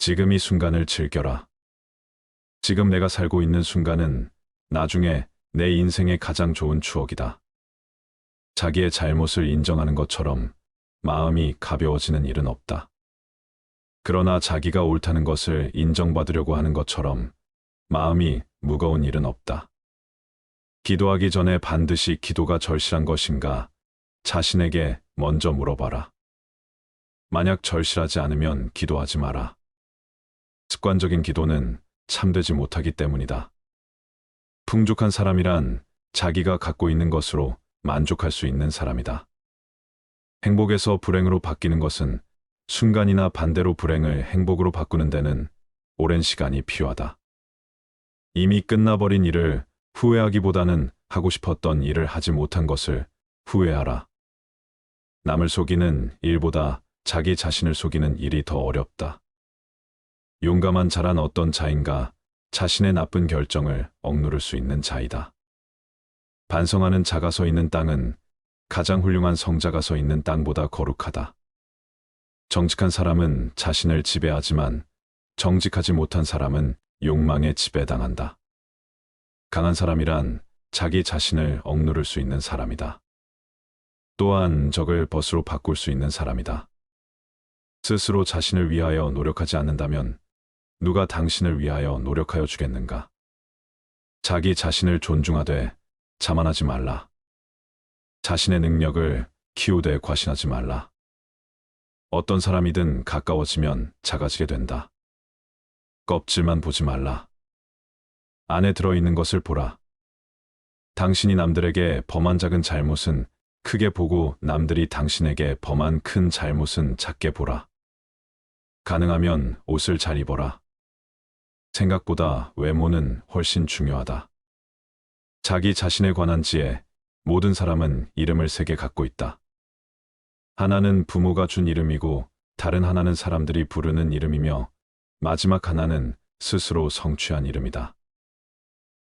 지금 이 순간을 즐겨라. 지금 내가 살고 있는 순간은 나중에 내 인생의 가장 좋은 추억이다. 자기의 잘못을 인정하는 것처럼 마음이 가벼워지는 일은 없다. 그러나 자기가 옳다는 것을 인정받으려고 하는 것처럼 마음이 무거운 일은 없다. 기도하기 전에 반드시 기도가 절실한 것인가 자신에게 먼저 물어봐라. 만약 절실하지 않으면 기도하지 마라. 습관적인 기도는 참되지 못하기 때문이다. 풍족한 사람이란 자기가 갖고 있는 것으로 만족할 수 있는 사람이다. 행복에서 불행으로 바뀌는 것은 순간이나 반대로 불행을 행복으로 바꾸는 데는 오랜 시간이 필요하다. 이미 끝나버린 일을 후회하기보다는 하고 싶었던 일을 하지 못한 것을 후회하라. 남을 속이는 일보다 자기 자신을 속이는 일이 더 어렵다. 용감한 자란 어떤 자인가 자신의 나쁜 결정을 억누를 수 있는 자이다. 반성하는 자가 서 있는 땅은 가장 훌륭한 성자가 서 있는 땅보다 거룩하다. 정직한 사람은 자신을 지배하지만 정직하지 못한 사람은 욕망에 지배당한다. 강한 사람이란 자기 자신을 억누를 수 있는 사람이다. 또한 적을 벗으로 바꿀 수 있는 사람이다. 스스로 자신을 위하여 노력하지 않는다면 누가 당신을 위하여 노력하여 주겠는가? 자기 자신을 존중하되 자만하지 말라. 자신의 능력을 키우되 과신하지 말라. 어떤 사람이든 가까워지면 작아지게 된다. 껍질만 보지 말라. 안에 들어있는 것을 보라. 당신이 남들에게 범한 작은 잘못은 크게 보고 남들이 당신에게 범한 큰 잘못은 작게 보라. 가능하면 옷을 잘 입어라. 생각보다 외모는 훨씬 중요하다. 자기 자신에 관한 지에 모든 사람은 이름을 세 개 갖고 있다. 하나는 부모가 준 이름이고 다른 하나는 사람들이 부르는 이름이며 마지막 하나는 스스로 성취한 이름이다.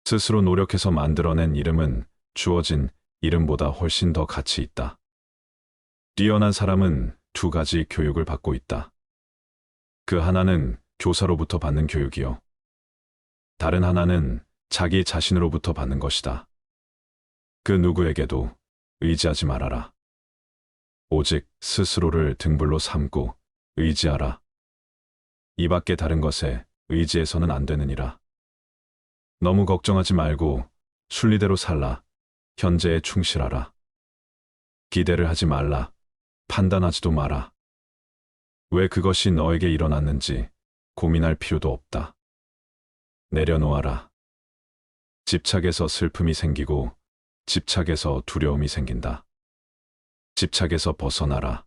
스스로 노력해서 만들어낸 이름은 주어진 이름보다 훨씬 더 가치 있다. 뛰어난 사람은 두 가지 교육을 받고 있다. 그 하나는 교사로부터 받는 교육이요. 다른 하나는 자기 자신으로부터 받는 것이다. 그 누구에게도 의지하지 말아라. 오직 스스로를 등불로 삼고 의지하라. 이 밖에 다른 것에 의지해서는 안 되느니라. 너무 걱정하지 말고 순리대로 살라. 현재에 충실하라. 기대를 하지 말라. 판단하지도 마라. 왜 그것이 너에게 일어났는지 고민할 필요도 없다. 내려놓아라. 집착에서 슬픔이 생기고 집착에서 두려움이 생긴다. 집착에서 벗어나라.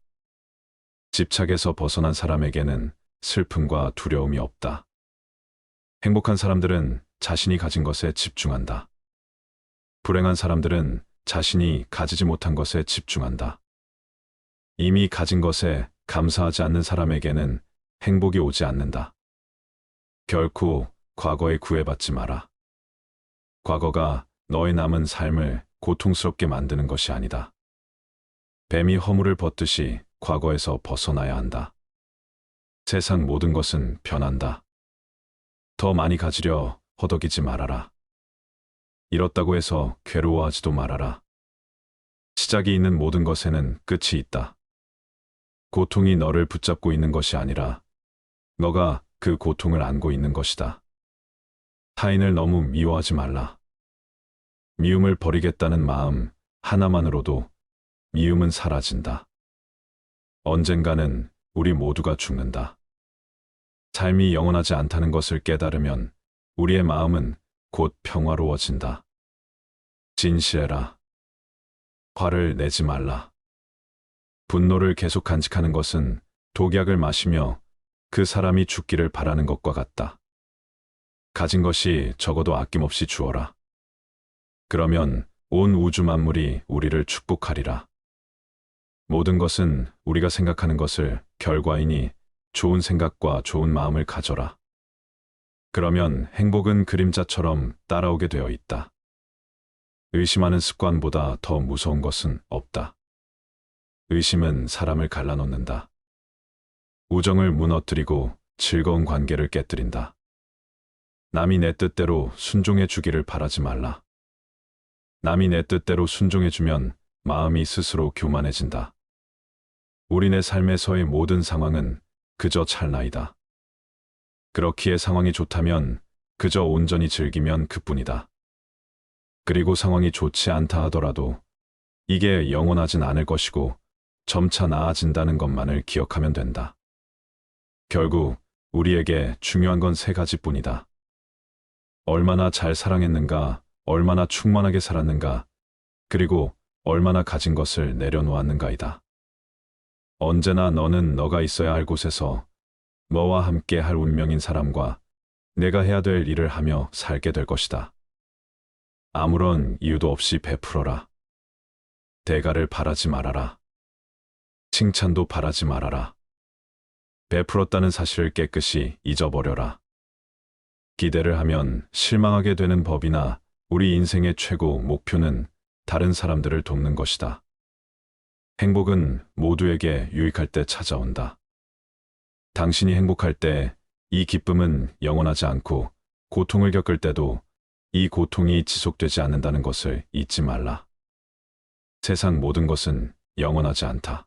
집착에서 벗어난 사람에게는 슬픔과 두려움이 없다. 행복한 사람들은 자신이 가진 것에 집중한다. 불행한 사람들은 자신이 가지지 못한 것에 집중한다. 이미 가진 것에 감사하지 않는 사람에게는 행복이 오지 않는다. 결코 과거에 구애받지 마라. 과거가 너의 남은 삶을 고통스럽게 만드는 것이 아니다. 뱀이 허물을 벗듯이 과거에서 벗어나야 한다. 세상 모든 것은 변한다. 더 많이 가지려 허덕이지 말아라. 잃었다고 해서 괴로워하지도 말아라. 시작이 있는 모든 것에는 끝이 있다. 고통이 너를 붙잡고 있는 것이 아니라 너가 그 고통을 안고 있는 것이다. 타인을 너무 미워하지 말라. 미움을 버리겠다는 마음 하나만으로도 미움은 사라진다. 언젠가는 우리 모두가 죽는다. 삶이 영원하지 않다는 것을 깨달으면 우리의 마음은 곧 평화로워진다. 진실해라. 화를 내지 말라. 분노를 계속 간직하는 것은 독약을 마시며 그 사람이 죽기를 바라는 것과 같다. 가진 것이 적어도 아낌없이 주어라. 그러면 온 우주 만물이 우리를 축복하리라. 모든 것은 우리가 생각하는 것을 결과이니 좋은 생각과 좋은 마음을 가져라. 그러면 행복은 그림자처럼 따라오게 되어 있다. 의심하는 습관보다 더 무서운 것은 없다. 의심은 사람을 갈라놓는다. 우정을 무너뜨리고 즐거운 관계를 깨뜨린다. 남이 내 뜻대로 순종해 주기를 바라지 말라. 남이 내 뜻대로 순종해 주면 마음이 스스로 교만해진다. 우리네 삶에서의 모든 상황은 그저 찰나이다. 그렇기에 상황이 좋다면 그저 온전히 즐기면 그뿐이다. 그리고 상황이 좋지 않다 하더라도 이게 영원하진 않을 것이고 점차 나아진다는 것만을 기억하면 된다. 결국 우리에게 중요한 건 세 가지뿐이다. 얼마나 잘 사랑했는가, 얼마나 충만하게 살았는가, 그리고 얼마나 가진 것을 내려놓았는가이다. 언제나 너는 너가 있어야 할 곳에서 너와 함께 할 운명인 사람과 내가 해야 될 일을 하며 살게 될 것이다. 아무런 이유도 없이 베풀어라. 대가를 바라지 말아라. 칭찬도 바라지 말아라. 베풀었다는 사실을 깨끗이 잊어버려라. 기대를 하면 실망하게 되는 법이나 우리 인생의 최고 목표는 다른 사람들을 돕는 것이다. 행복은 모두에게 유익할 때 찾아온다. 당신이 행복할 때 이 기쁨은 영원하지 않고 고통을 겪을 때도 이 고통이 지속되지 않는다는 것을 잊지 말라. 세상 모든 것은 영원하지 않다.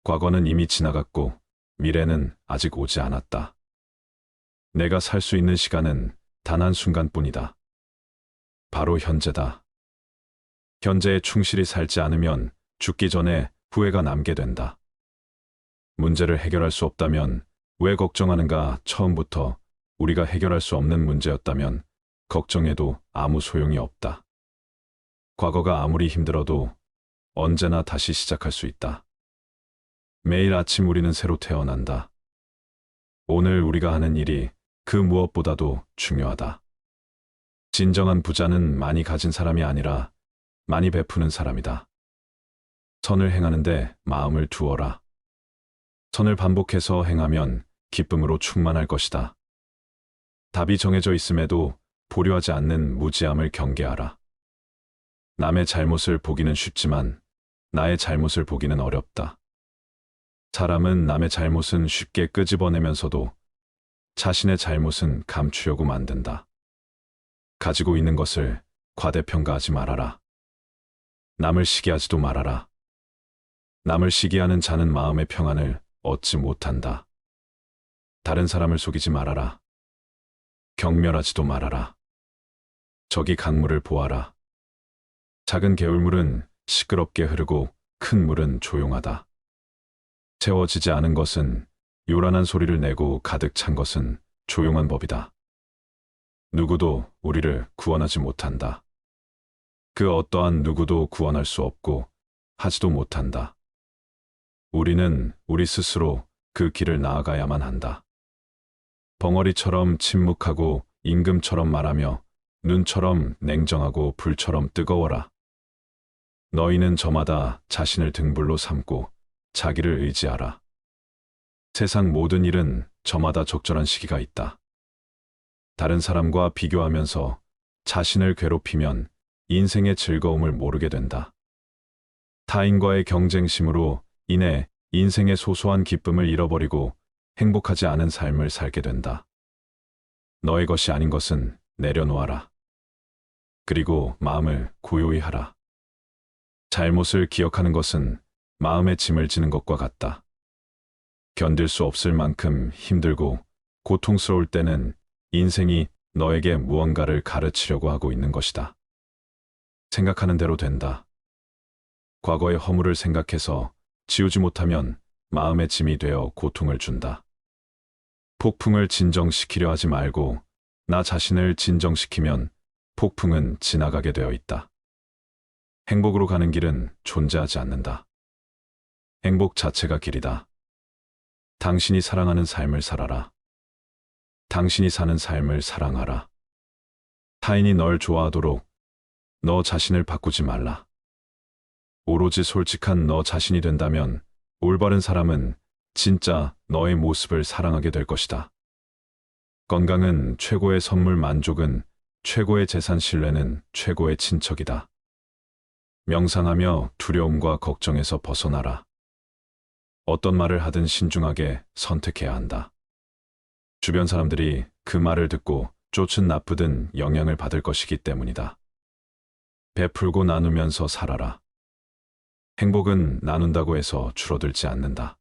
과거는 이미 지나갔고 미래는 아직 오지 않았다. 내가 살 수 있는 시간은 단 한순간뿐이다. 바로 현재다. 현재에 충실히 살지 않으면 죽기 전에 후회가 남게 된다. 문제를 해결할 수 없다면 왜 걱정하는가? 처음부터 우리가 해결할 수 없는 문제였다면 걱정해도 아무 소용이 없다. 과거가 아무리 힘들어도 언제나 다시 시작할 수 있다. 매일 아침 우리는 새로 태어난다. 오늘 우리가 하는 일이 그 무엇보다도 중요하다. 진정한 부자는 많이 가진 사람이 아니라 많이 베푸는 사람이다. 선을 행하는데 마음을 두어라. 선을 반복해서 행하면 기쁨으로 충만할 것이다. 답이 정해져 있음에도 보류하지 않는 무지함을 경계하라. 남의 잘못을 보기는 쉽지만 나의 잘못을 보기는 어렵다. 사람은 남의 잘못은 쉽게 끄집어내면서도 자신의 잘못은 감추려고 만든다. 가지고 있는 것을 과대평가하지 말아라. 남을 시기하지도 말아라. 남을 시기하는 자는 마음의 평안을 얻지 못한다. 다른 사람을 속이지 말아라. 경멸하지도 말아라. 저기 강물을 보아라. 작은 개울물은 시끄럽게 흐르고 큰 물은 조용하다. 채워지지 않은 것은 요란한 소리를 내고 가득 찬 것은 조용한 법이다. 누구도 우리를 구원하지 못한다. 그 어떠한 누구도 구원할 수 없고 하지도 못한다. 우리는 우리 스스로 그 길을 나아가야만 한다. 벙어리처럼 침묵하고 임금처럼 말하며 눈처럼 냉정하고 불처럼 뜨거워라. 너희는 저마다 자신을 등불로 삼고 자기를 의지하라. 세상 모든 일은 저마다 적절한 시기가 있다. 다른 사람과 비교하면서 자신을 괴롭히면 인생의 즐거움을 모르게 된다. 타인과의 경쟁심으로 인해 인생의 소소한 기쁨을 잃어버리고 행복하지 않은 삶을 살게 된다. 너의 것이 아닌 것은 내려놓아라. 그리고 마음을 고요히 하라. 잘못을 기억하는 것은 마음의 짐을 지는 것과 같다. 견딜 수 없을 만큼 힘들고 고통스러울 때는 인생이 너에게 무언가를 가르치려고 하고 있는 것이다. 생각하는 대로 된다. 과거의 허물을 생각해서 지우지 못하면 마음의 짐이 되어 고통을 준다. 폭풍을 진정시키려 하지 말고 나 자신을 진정시키면 폭풍은 지나가게 되어 있다. 행복으로 가는 길은 존재하지 않는다. 행복 자체가 길이다. 당신이 사랑하는 삶을 살아라. 당신이 사는 삶을 사랑하라. 타인이 널 좋아하도록 너 자신을 바꾸지 말라. 오로지 솔직한 너 자신이 된다면 올바른 사람은 진짜 너의 모습을 사랑하게 될 것이다. 건강은 최고의 선물, 만족은 최고의 재산, 신뢰는 최고의 친척이다. 명상하며 두려움과 걱정에서 벗어나라. 어떤 말을 하든 신중하게 선택해야 한다. 주변 사람들이 그 말을 듣고 쫓은 나쁘든 영향을 받을 것이기 때문이다. 베풀고 나누면서 살아라. 행복은 나눈다고 해서 줄어들지 않는다.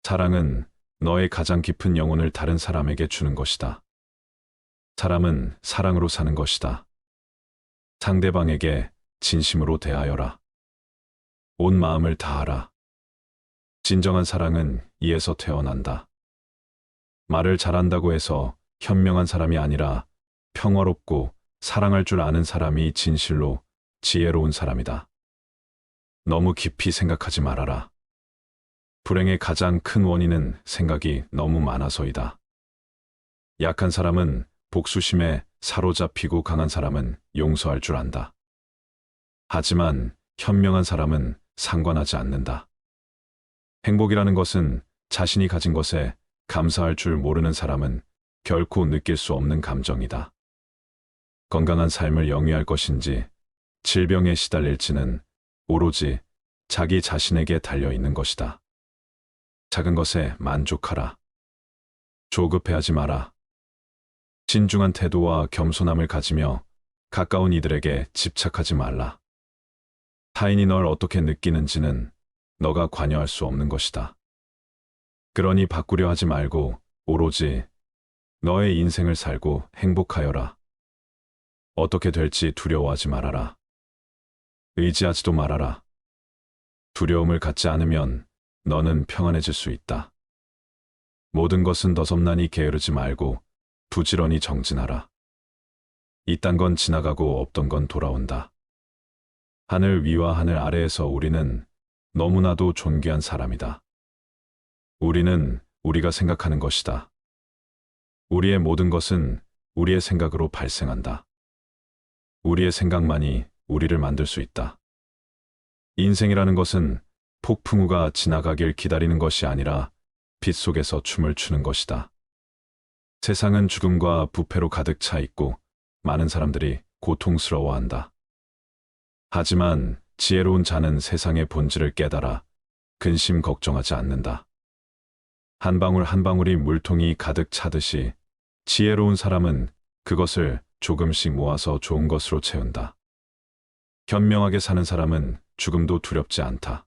사랑은 너의 가장 깊은 영혼을 다른 사람에게 주는 것이다. 사람은 사랑으로 사는 것이다. 상대방에게 진심으로 대하여라. 온 마음을 다하라. 진정한 사랑은 이에서 태어난다. 말을 잘한다고 해서 현명한 사람이 아니라 평화롭고 사랑할 줄 아는 사람이 진실로 지혜로운 사람이다. 너무 깊이 생각하지 말아라. 불행의 가장 큰 원인은 생각이 너무 많아서이다. 약한 사람은 복수심에 사로잡히고 강한 사람은 용서할 줄 안다. 하지만 현명한 사람은 상관하지 않는다. 행복이라는 것은 자신이 가진 것에 감사할 줄 모르는 사람은 결코 느낄 수 없는 감정이다. 건강한 삶을 영위할 것인지 질병에 시달릴지는 오로지 자기 자신에게 달려 있는 것이다. 작은 것에 만족하라. 조급해하지 마라. 신중한 태도와 겸손함을 가지며 가까운 이들에게 집착하지 말라. 타인이 널 어떻게 느끼는지는 너가 관여할 수 없는 것이다. 그러니 바꾸려 하지 말고 오로지 너의 인생을 살고 행복하여라. 어떻게 될지 두려워하지 말아라. 의지하지도 말아라. 두려움을 갖지 않으면 너는 평안해질 수 있다. 모든 것은 너섭나니 게으르지 말고 부지런히 정진하라. 이딴 건 지나가고 없던 건 돌아온다. 하늘 위와 하늘 아래에서 우리는 너무나도 존귀한 사람이다. 우리는 우리가 생각하는 것이다. 우리의 모든 것은 우리의 생각으로 발생한다. 우리의 생각만이 우리를 만들 수 있다. 인생이라는 것은 폭풍우가 지나가길 기다리는 것이 아니라 빛 속에서 춤을 추는 것이다. 세상은 죽음과 부패로 가득 차 있고 많은 사람들이 고통스러워한다. 하지만 지혜로운 자는 세상의 본질을 깨달아 근심 걱정하지 않는다. 한 방울 한 방울이 물통이 가득 차듯이 지혜로운 사람은 그것을 조금씩 모아서 좋은 것으로 채운다. 현명하게 사는 사람은 죽음도 두렵지 않다.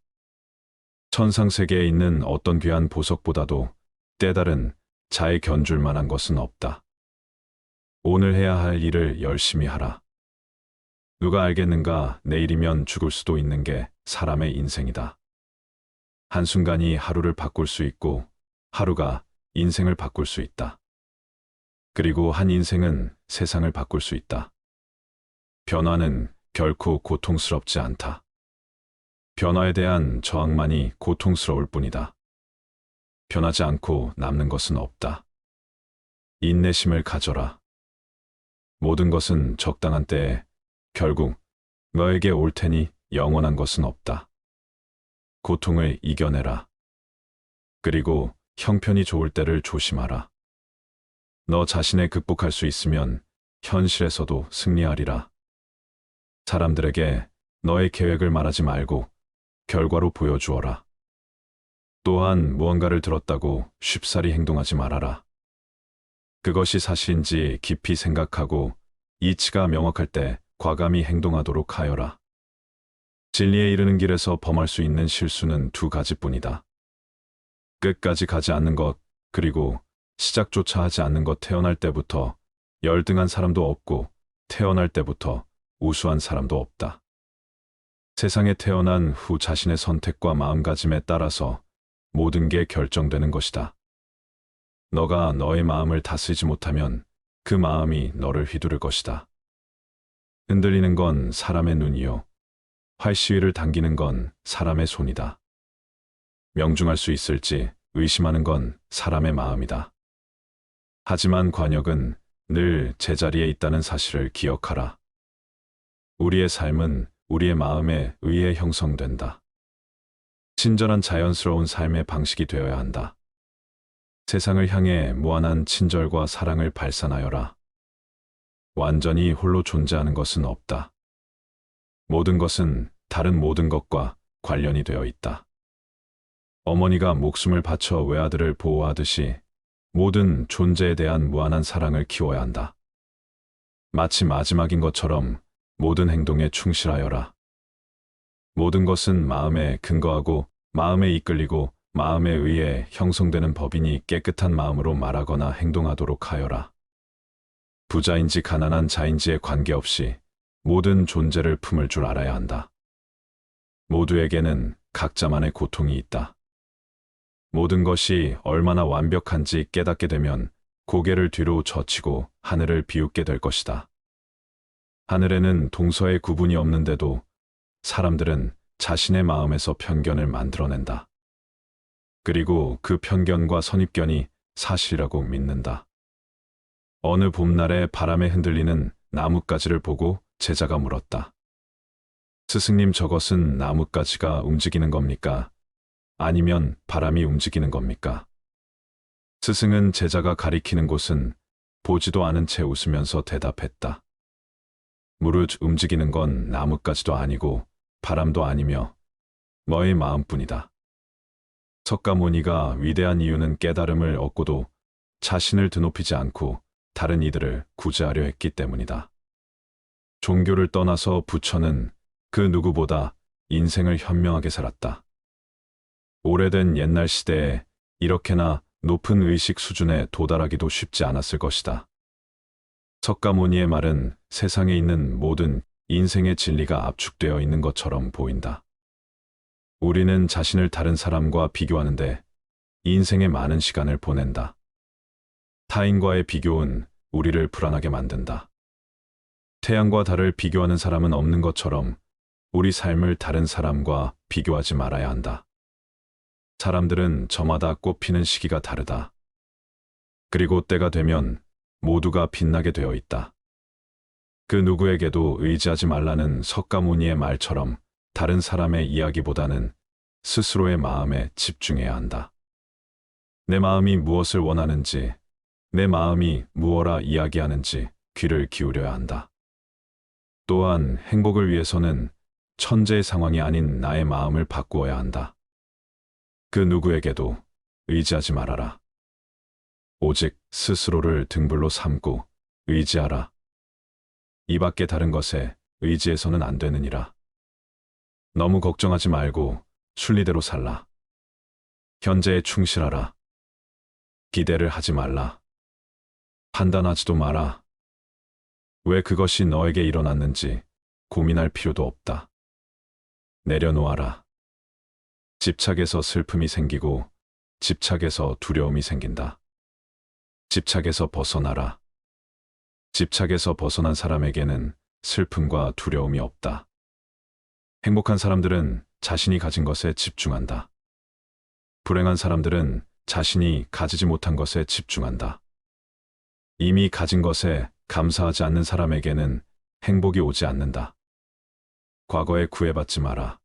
천상세계에 있는 어떤 귀한 보석보다도 때다른 자에 견줄 만한 것은 없다. 오늘 해야 할 일을 열심히 하라. 누가 알겠는가, 내일이면 죽을 수도 있는 게 사람의 인생이다. 한순간이 하루를 바꿀 수 있고 하루가 인생을 바꿀 수 있다. 그리고 한 인생은 세상을 바꿀 수 있다. 변화는 결코 고통스럽지 않다. 변화에 대한 저항만이 고통스러울 뿐이다. 변하지 않고 남는 것은 없다. 인내심을 가져라. 모든 것은 적당한 때에 결국 너에게 올 테니 영원한 것은 없다. 고통을 이겨내라. 그리고 형편이 좋을 때를 조심하라. 너 자신에 극복할 수 있으면 현실에서도 승리하리라. 사람들에게 너의 계획을 말하지 말고 결과로 보여주어라. 또한 무언가를 들었다고 쉽사리 행동하지 말아라. 그것이 사실인지 깊이 생각하고 이치가 명확할 때 과감히 행동하도록 하여라. 진리에 이르는 길에서 범할 수 있는 실수는 두 가지뿐이다. 끝까지 가지 않는 것, 그리고 시작조차 하지 않는 것. 태어날 때부터 열등한 사람도 없고 태어날 때부터 우수한 사람도 없다. 세상에 태어난 후 자신의 선택과 마음가짐에 따라서 모든 게 결정되는 것이다. 너가 너의 마음을 다스리지 못하면 그 마음이 너를 휘두를 것이다. 흔들리는 건 사람의 눈이요. 활시위를 당기는 건 사람의 손이다. 명중할 수 있을지 의심하는 건 사람의 마음이다. 하지만 관역은 늘 제자리에 있다는 사실을 기억하라. 우리의 삶은 우리의 마음에 의해 형성된다. 친절한 자연스러운 삶의 방식이 되어야 한다. 세상을 향해 무한한 친절과 사랑을 발산하여라. 완전히 홀로 존재하는 것은 없다. 모든 것은 다른 모든 것과 관련이 되어 있다. 어머니가 목숨을 바쳐 외아들을 보호하듯이 모든 존재에 대한 무한한 사랑을 키워야 한다. 마치 마지막인 것처럼 모든 행동에 충실하여라. 모든 것은 마음에 근거하고 마음에 이끌리고 마음에 의해 형성되는 법이니 깨끗한 마음으로 말하거나 행동하도록 하여라. 부자인지 가난한 자인지에 관계없이 모든 존재를 품을 줄 알아야 한다. 모두에게는 각자만의 고통이 있다. 모든 것이 얼마나 완벽한지 깨닫게 되면 고개를 뒤로 젖히고 하늘을 비웃게 될 것이다. 하늘에는 동서의 구분이 없는데도 사람들은 자신의 마음에서 편견을 만들어낸다. 그리고 그 편견과 선입견이 사실이라고 믿는다. 어느 봄날에 바람에 흔들리는 나뭇가지를 보고 제자가 물었다. 스승님, 저것은 나뭇가지가 움직이는 겁니까? 아니면 바람이 움직이는 겁니까? 스승은 제자가 가리키는 곳은 보지도 않은 채 웃으면서 대답했다. 무릇 움직이는 건 나뭇가지도 아니고 바람도 아니며 너의 마음뿐이다. 석가모니가 위대한 이유는 깨달음을 얻고도 자신을 드높이지 않고 다른 이들을 구제하려 했기 때문이다. 종교를 떠나서 부처는 그 누구보다 인생을 현명하게 살았다. 오래된 옛날 시대에 이렇게나 높은 의식 수준에 도달하기도 쉽지 않았을 것이다. 석가모니의 말은 세상에 있는 모든 인생의 진리가 압축되어 있는 것처럼 보인다. 우리는 자신을 다른 사람과 비교하는데 인생의 많은 시간을 보낸다. 타인과의 비교는 우리를 불안하게 만든다. 태양과 달을 비교하는 사람은 없는 것처럼 우리 삶을 다른 사람과 비교하지 말아야 한다. 사람들은 저마다 꽃피는 시기가 다르다. 그리고 때가 되면 모두가 빛나게 되어 있다. 그 누구에게도 의지하지 말라는 석가모니의 말처럼 다른 사람의 이야기보다는 스스로의 마음에 집중해야 한다. 내 마음이 무엇을 원하는지, 내 마음이 무엇라 이야기하는지 귀를 기울여야 한다. 또한 행복을 위해서는 천재의 상황이 아닌 나의 마음을 바꾸어야 한다. 그 누구에게도 의지하지 말아라. 오직 스스로를 등불로 삼고 의지하라. 이 밖에 다른 것에 의지해서는 안 되느니라. 너무 걱정하지 말고 순리대로 살라. 현재에 충실하라. 기대를 하지 말라. 판단하지도 마라. 왜 그것이 너에게 일어났는지 고민할 필요도 없다. 내려놓아라. 집착에서 슬픔이 생기고 집착에서 두려움이 생긴다. 집착에서 벗어나라. 집착에서 벗어난 사람에게는 슬픔과 두려움이 없다. 행복한 사람들은 자신이 가진 것에 집중한다. 불행한 사람들은 자신이 가지지 못한 것에 집중한다. 이미 가진 것에 감사하지 않는 사람에게는 행복이 오지 않는다. 과거에 구애받지 마라.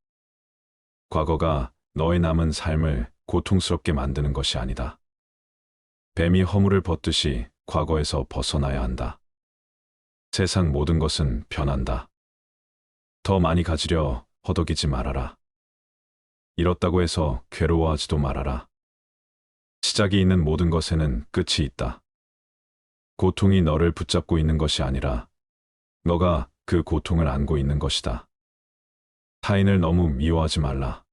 과거가 너의 남은 삶을 고통스럽게 만드는 것이 아니다. 뱀이 허물을 벗듯이 과거에서 벗어나야 한다. 세상 모든 것은 변한다. 더 많이 가지려 허덕이지 말아라. 잃었다고 해서 괴로워하지도 말아라. 시작이 있는 모든 것에는 끝이 있다. 고통이 너를 붙잡고 있는 것이 아니라 너가 그 고통을 안고 있는 것이다. 타인을 너무 미워하지 말라.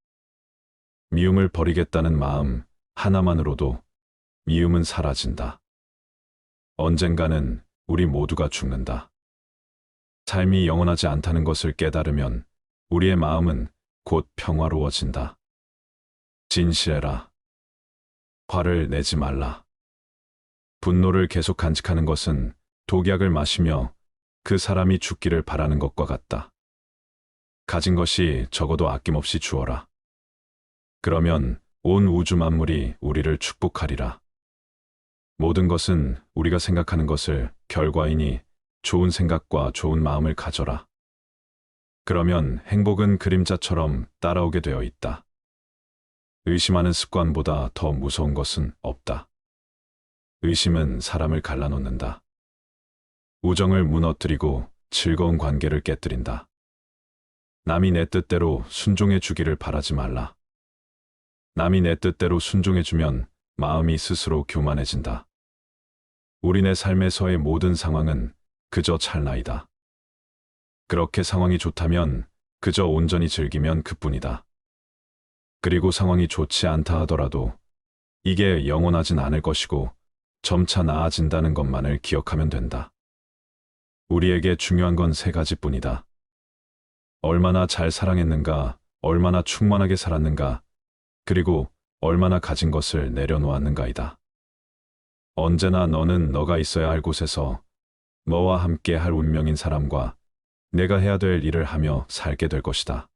미움을 버리겠다는 마음 하나만으로도 미움은 사라진다. 언젠가는 우리 모두가 죽는다. 삶이 영원하지 않다는 것을 깨달으면 우리의 마음은 곧 평화로워진다. 진실해라. 화를 내지 말라. 분노를 계속 간직하는 것은 독약을 마시며 그 사람이 죽기를 바라는 것과 같다. 가진 것이 적어도 아낌없이 주어라. 그러면 온 우주 만물이 우리를 축복하리라. 모든 것은 우리가 생각하는 것을 결과이니 좋은 생각과 좋은 마음을 가져라. 그러면 행복은 그림자처럼 따라오게 되어 있다. 의심하는 습관보다 더 무서운 것은 없다. 의심은 사람을 갈라놓는다. 우정을 무너뜨리고 즐거운 관계를 깨뜨린다. 남이 내 뜻대로 순종해 주기를 바라지 말라. 남이 내 뜻대로 순종해 주면 마음이 스스로 교만해진다. 우리네 삶에서의 모든 상황은 그저 찰나이다. 그렇게 상황이 좋다면 그저 온전히 즐기면 그뿐이다. 그리고 상황이 좋지 않다 하더라도 이게 영원하진 않을 것이고 점차 나아진다는 것만을 기억하면 된다. 우리에게 중요한 건 세 가지뿐이다. 얼마나 잘 사랑했는가, 얼마나 충만하게 살았는가, 그리고 얼마나 가진 것을 내려놓았는가이다. 언제나 너는 너가 있어야 할 곳에서 너와 함께 할 운명인 사람과 내가 해야 될 일을 하며 살게 될 것이다.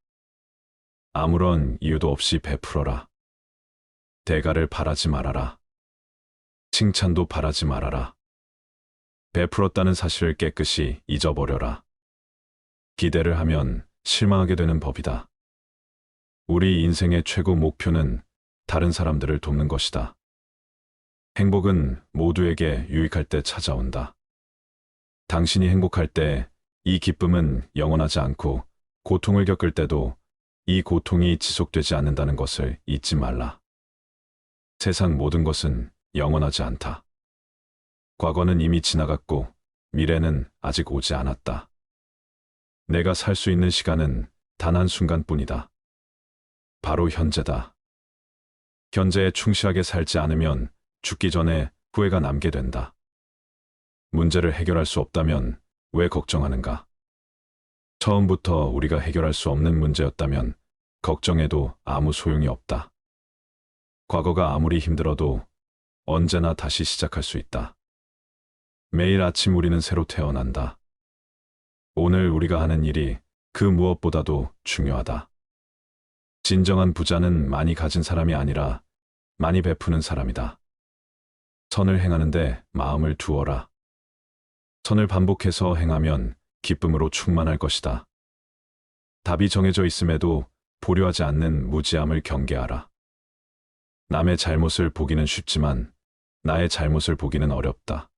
아무런 이유도 없이 베풀어라. 대가를 바라지 말아라. 칭찬도 바라지 말아라. 베풀었다는 사실을 깨끗이 잊어버려라. 기대를 하면 실망하게 되는 법이다. 우리 인생의 최고 목표는 다른 사람들을 돕는 것이다. 행복은 모두에게 유익할 때 찾아온다. 당신이 행복할 때 이 기쁨은 영원하지 않고 고통을 겪을 때도 이 고통이 지속되지 않는다는 것을 잊지 말라. 세상 모든 것은 영원하지 않다. 과거는 이미 지나갔고 미래는 아직 오지 않았다. 내가 살 수 있는 시간은 단 한순간뿐이다. 바로 현재다. 현재에 충실하게 살지 않으면 죽기 전에 후회가 남게 된다. 문제를 해결할 수 없다면 왜 걱정하는가? 처음부터 우리가 해결할 수 없는 문제였다면 걱정해도 아무 소용이 없다. 과거가 아무리 힘들어도 언제나 다시 시작할 수 있다. 매일 아침 우리는 새로 태어난다. 오늘 우리가 하는 일이 그 무엇보다도 중요하다. 진정한 부자는 많이 가진 사람이 아니라 많이 베푸는 사람이다. 선을 행하는데 마음을 두어라. 선을 반복해서 행하면 기쁨으로 충만할 것이다. 답이 정해져 있음에도 보려하지 않는 무지함을 경계하라. 남의 잘못을 보기는 쉽지만 나의 잘못을 보기는 어렵다.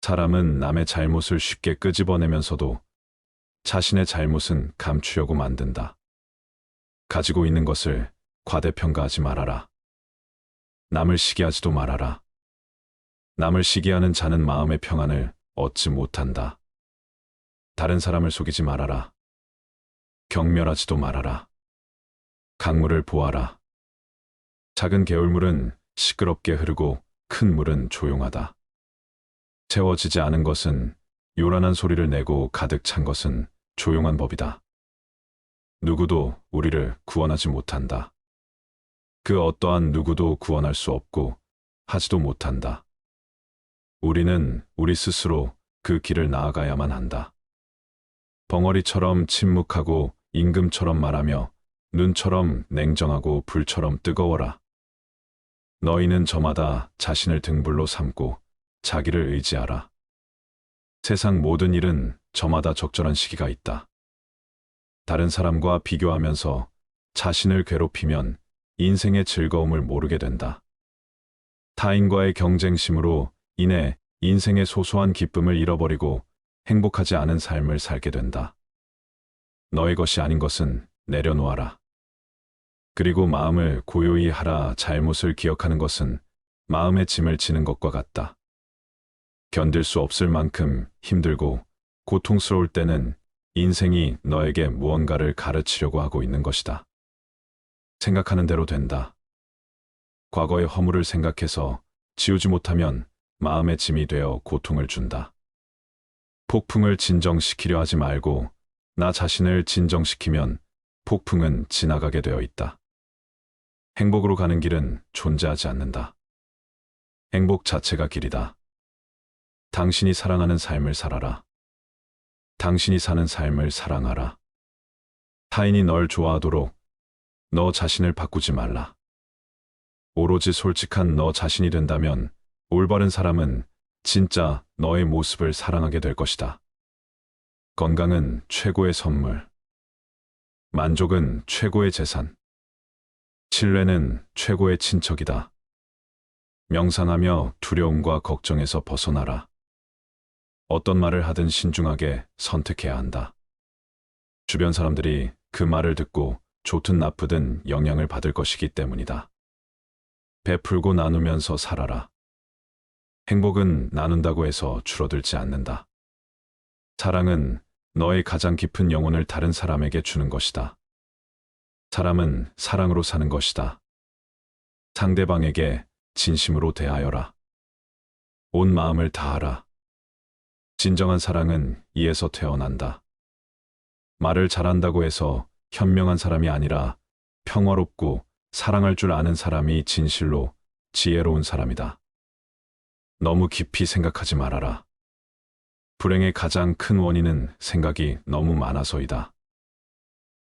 사람은 남의 잘못을 쉽게 끄집어내면서도 자신의 잘못은 감추려고 만든다. 가지고 있는 것을 과대평가하지 말아라. 남을 시기하지도 말아라. 남을 시기하는 자는 마음의 평안을 얻지 못한다. 다른 사람을 속이지 말아라. 경멸하지도 말아라. 강물을 보아라. 작은 개울물은 시끄럽게 흐르고 큰 물은 조용하다. 채워지지 않은 것은 요란한 소리를 내고 가득 찬 것은 조용한 법이다. 누구도 우리를 구원하지 못한다. 그 어떠한 누구도 구원할 수 없고 하지도 못한다. 우리는 우리 스스로 그 길을 나아가야만 한다. 벙어리처럼 침묵하고 임금처럼 말하며 눈처럼 냉정하고 불처럼 뜨거워라. 너희는 저마다 자신을 등불로 삼고 자기를 의지하라. 세상 모든 일은 저마다 적절한 시기가 있다. 다른 사람과 비교하면서 자신을 괴롭히면 인생의 즐거움을 모르게 된다. 타인과의 경쟁심으로 인해 인생의 소소한 기쁨을 잃어버리고 행복하지 않은 삶을 살게 된다. 너의 것이 아닌 것은 내려놓아라. 그리고 마음을 고요히 하라. 잘못을 기억하는 것은 마음의 짐을 지는 것과 같다. 견딜 수 없을 만큼 힘들고 고통스러울 때는 인생이 너에게 무언가를 가르치려고 하고 있는 것이다. 생각하는 대로 된다. 과거의 허물을 생각해서 지우지 못하면 마음의 짐이 되어 고통을 준다. 폭풍을 진정시키려 하지 말고 나 자신을 진정시키면 폭풍은 지나가게 되어 있다. 행복으로 가는 길은 존재하지 않는다. 행복 자체가 길이다. 당신이 사랑하는 삶을 살아라. 당신이 사는 삶을 사랑하라. 타인이 널 좋아하도록 너 자신을 바꾸지 말라. 오로지 솔직한 너 자신이 된다면 올바른 사람은 진짜 너의 모습을 사랑하게 될 것이다. 건강은 최고의 선물. 만족은 최고의 재산. 신뢰는 최고의 친척이다. 명상하며 두려움과 걱정에서 벗어나라. 어떤 말을 하든 신중하게 선택해야 한다. 주변 사람들이 그 말을 듣고 좋든 나쁘든 영향을 받을 것이기 때문이다. 베풀고 나누면서 살아라. 행복은 나눈다고 해서 줄어들지 않는다. 사랑은 너의 가장 깊은 영혼을 다른 사람에게 주는 것이다. 사람은 사랑으로 사는 것이다. 상대방에게 진심으로 대하여라. 온 마음을 다하라. 진정한 사랑은 이에서 태어난다. 말을 잘한다고 해서 현명한 사람이 아니라 평화롭고 사랑할 줄 아는 사람이 진실로 지혜로운 사람이다. 너무 깊이 생각하지 말아라. 불행의 가장 큰 원인은 생각이 너무 많아서이다.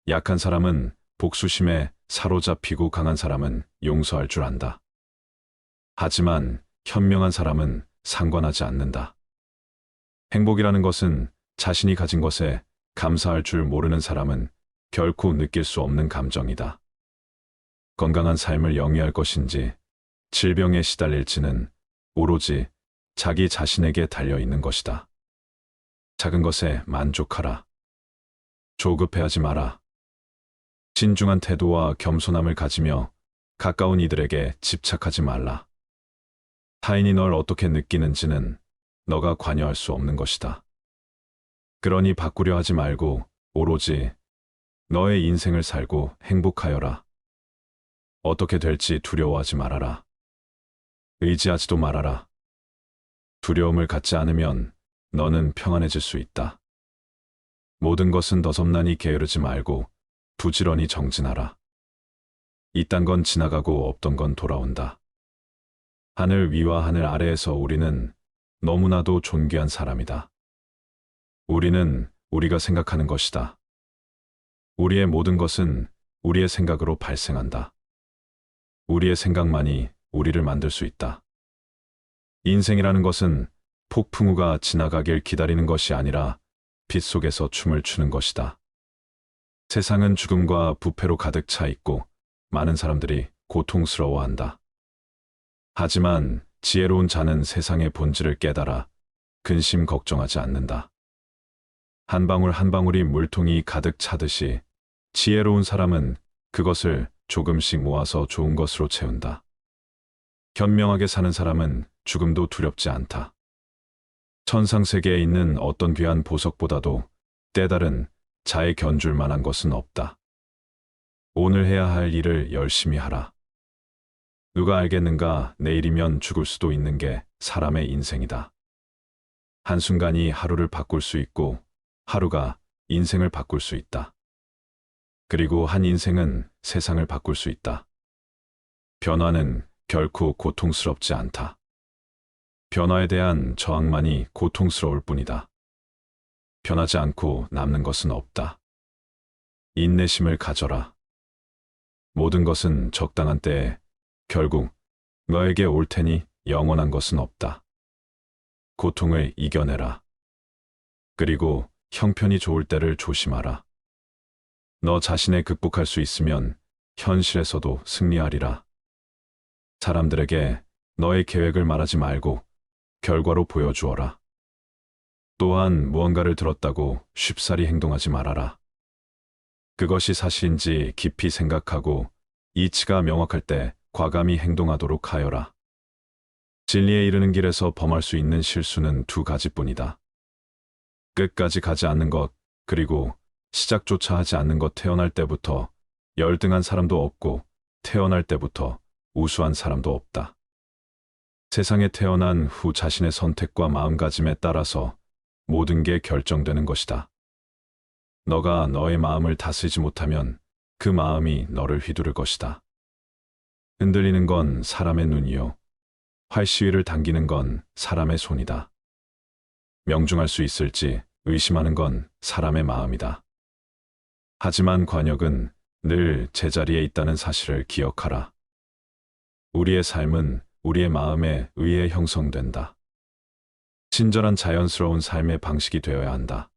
약한 사람은 복수심에 사로잡히고 강한 사람은 용서할 줄 안다. 하지만 현명한 사람은 상관하지 않는다. 행복이라는 것은 자신이 가진 것에 감사할 줄 모르는 사람은 결코 느낄 수 없는 감정이다. 건강한 삶을 영위할 것인지 질병에 시달릴지는 오로지 자기 자신에게 달려 있는 것이다. 작은 것에 만족하라. 조급해하지 마라. 진중한 태도와 겸손함을 가지며 가까운 이들에게 집착하지 말라. 타인이 널 어떻게 느끼는지는 너가 관여할 수 없는 것이다. 그러니 바꾸려 하지 말고 오로지 너의 인생을 살고 행복하여라. 어떻게 될지 두려워하지 말아라. 의지하지도 말아라. 두려움을 갖지 않으면 너는 평안해질 수 있다. 모든 것은 너섭나니 게으르지 말고 부지런히 정진하라. 이딴 건 지나가고 없던 건 돌아온다. 하늘 위와 하늘 아래에서 우리는 너무나도 존귀한 사람이다. 우리는 우리가 생각하는 것이다. 우리의 모든 것은 우리의 생각으로 발생한다. 우리의 생각만이 우리를 만들 수 있다. 인생이라는 것은 폭풍우가 지나가길 기다리는 것이 아니라 빛 속에서 춤을 추는 것이다. 세상은 죽음과 부패로 가득 차 있고 많은 사람들이 고통스러워한다. 하지만 지혜로운 자는 세상의 본질을 깨달아 근심 걱정하지 않는다. 한 방울 한 방울이 물통이 가득 차듯이 지혜로운 사람은 그것을 조금씩 모아서 좋은 것으로 채운다. 현명하게 사는 사람은 죽음도 두렵지 않다. 천상세계에 있는 어떤 귀한 보석보다도 때다른 자에 견줄 만한 것은 없다. 오늘 해야 할 일을 열심히 하라. 누가 알겠는가, 내일이면 죽을 수도 있는 게 사람의 인생이다. 한순간이 하루를 바꿀 수 있고 하루가 인생을 바꿀 수 있다. 그리고 한 인생은 세상을 바꿀 수 있다. 변화는 결코 고통스럽지 않다. 변화에 대한 저항만이 고통스러울 뿐이다. 변하지 않고 남는 것은 없다. 인내심을 가져라. 모든 것은 적당한 때에 결국 너에게 올 테니 영원한 것은 없다. 고통을 이겨내라. 그리고 형편이 좋을 때를 조심하라. 너 자신에 극복할 수 있으면 현실에서도 승리하리라. 사람들에게 너의 계획을 말하지 말고 결과로 보여주어라. 또한 무언가를 들었다고 쉽사리 행동하지 말아라. 그것이 사실인지 깊이 생각하고 이치가 명확할 때 과감히 행동하도록 하여라. 진리에 이르는 길에서 범할 수 있는 실수는 두 가지뿐이다. 끝까지 가지 않는 것, 그리고 시작조차 하지 않는 것. 태어날 때부터 열등한 사람도 없고 태어날 때부터 우수한 사람도 없다. 세상에 태어난 후 자신의 선택과 마음가짐에 따라서 모든 게 결정되는 것이다. 너가 너의 마음을 다스리지 못하면 그 마음이 너를 휘두를 것이다. 흔들리는 건 사람의 눈이요. 활시위를 당기는 건 사람의 손이다. 명중할 수 있을지 의심하는 건 사람의 마음이다. 하지만 관역은 늘 제자리에 있다는 사실을 기억하라. 우리의 삶은 우리의 마음에 의해 형성된다. 친절한 자연스러운 삶의 방식이 되어야 한다.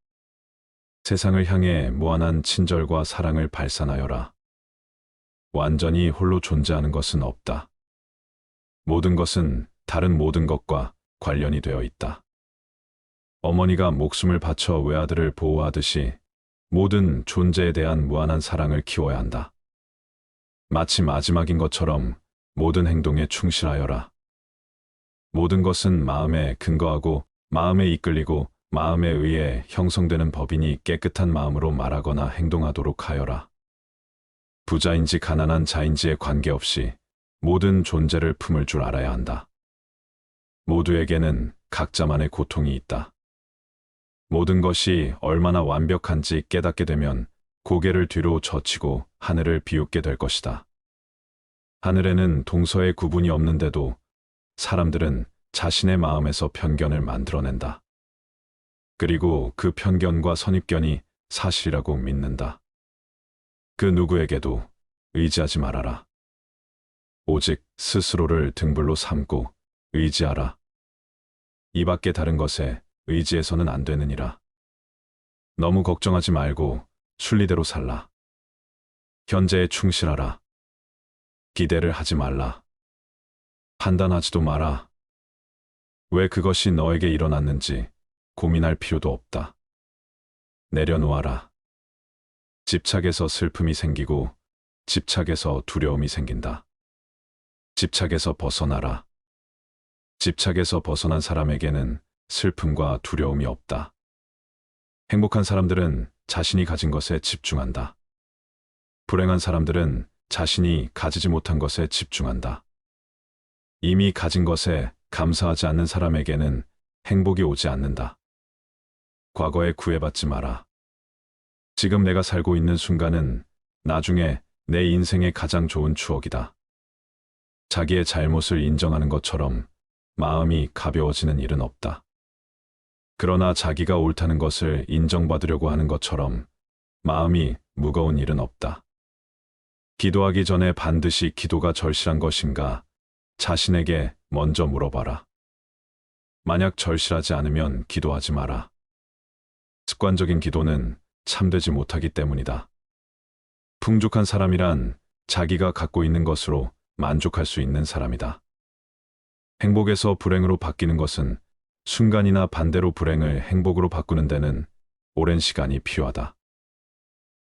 세상을 향해 무한한 친절과 사랑을 발산하여라. 완전히 홀로 존재하는 것은 없다. 모든 것은 다른 모든 것과 관련이 되어 있다. 어머니가 목숨을 바쳐 외아들을 보호하듯이 모든 존재에 대한 무한한 사랑을 키워야 한다. 마치 마지막인 것처럼 모든 행동에 충실하여라. 모든 것은 마음에 근거하고 마음에 이끌리고 마음에 의해 형성되는 법이니 깨끗한 마음으로 말하거나 행동하도록 하여라. 부자인지 가난한 자인지에 관계없이 모든 존재를 품을 줄 알아야 한다. 모두에게는 각자만의 고통이 있다. 모든 것이 얼마나 완벽한지 깨닫게 되면 고개를 뒤로 젖히고 하늘을 비웃게 될 것이다. 하늘에는 동서의 구분이 없는데도 사람들은 자신의 마음에서 편견을 만들어낸다. 그리고 그 편견과 선입견이 사실이라고 믿는다. 그 누구에게도 의지하지 말아라. 오직 스스로를 등불로 삼고 의지하라. 이 밖에 다른 것에 의지해서는 안 되느니라. 너무 걱정하지 말고 순리대로 살라. 현재에 충실하라. 기대를 하지 말라. 판단하지도 마라. 왜 그것이 너에게 일어났는지 고민할 필요도 없다. 내려놓아라. 집착에서 슬픔이 생기고 집착에서 두려움이 생긴다. 집착에서 벗어나라. 집착에서 벗어난 사람에게는 슬픔과 두려움이 없다. 행복한 사람들은 자신이 가진 것에 집중한다. 불행한 사람들은 자신이 가지지 못한 것에 집중한다. 이미 가진 것에 감사하지 않는 사람에게는 행복이 오지 않는다. 과거에 구애받지 마라. 지금 내가 살고 있는 순간은 나중에 내 인생의 가장 좋은 추억이다. 자기의 잘못을 인정하는 것처럼 마음이 가벼워지는 일은 없다. 그러나 자기가 옳다는 것을 인정받으려고 하는 것처럼 마음이 무거운 일은 없다. 기도하기 전에 반드시 기도가 절실한 것인가 자신에게 먼저 물어봐라. 만약 절실하지 않으면 기도하지 마라. 습관적인 기도는 참되지 못하기 때문이다. 풍족한 사람이란 자기가 갖고 있는 것으로 만족할 수 있는 사람이다. 행복에서 불행으로 바뀌는 것은 순간이나 반대로 불행을 행복으로 바꾸는 데는 오랜 시간이 필요하다.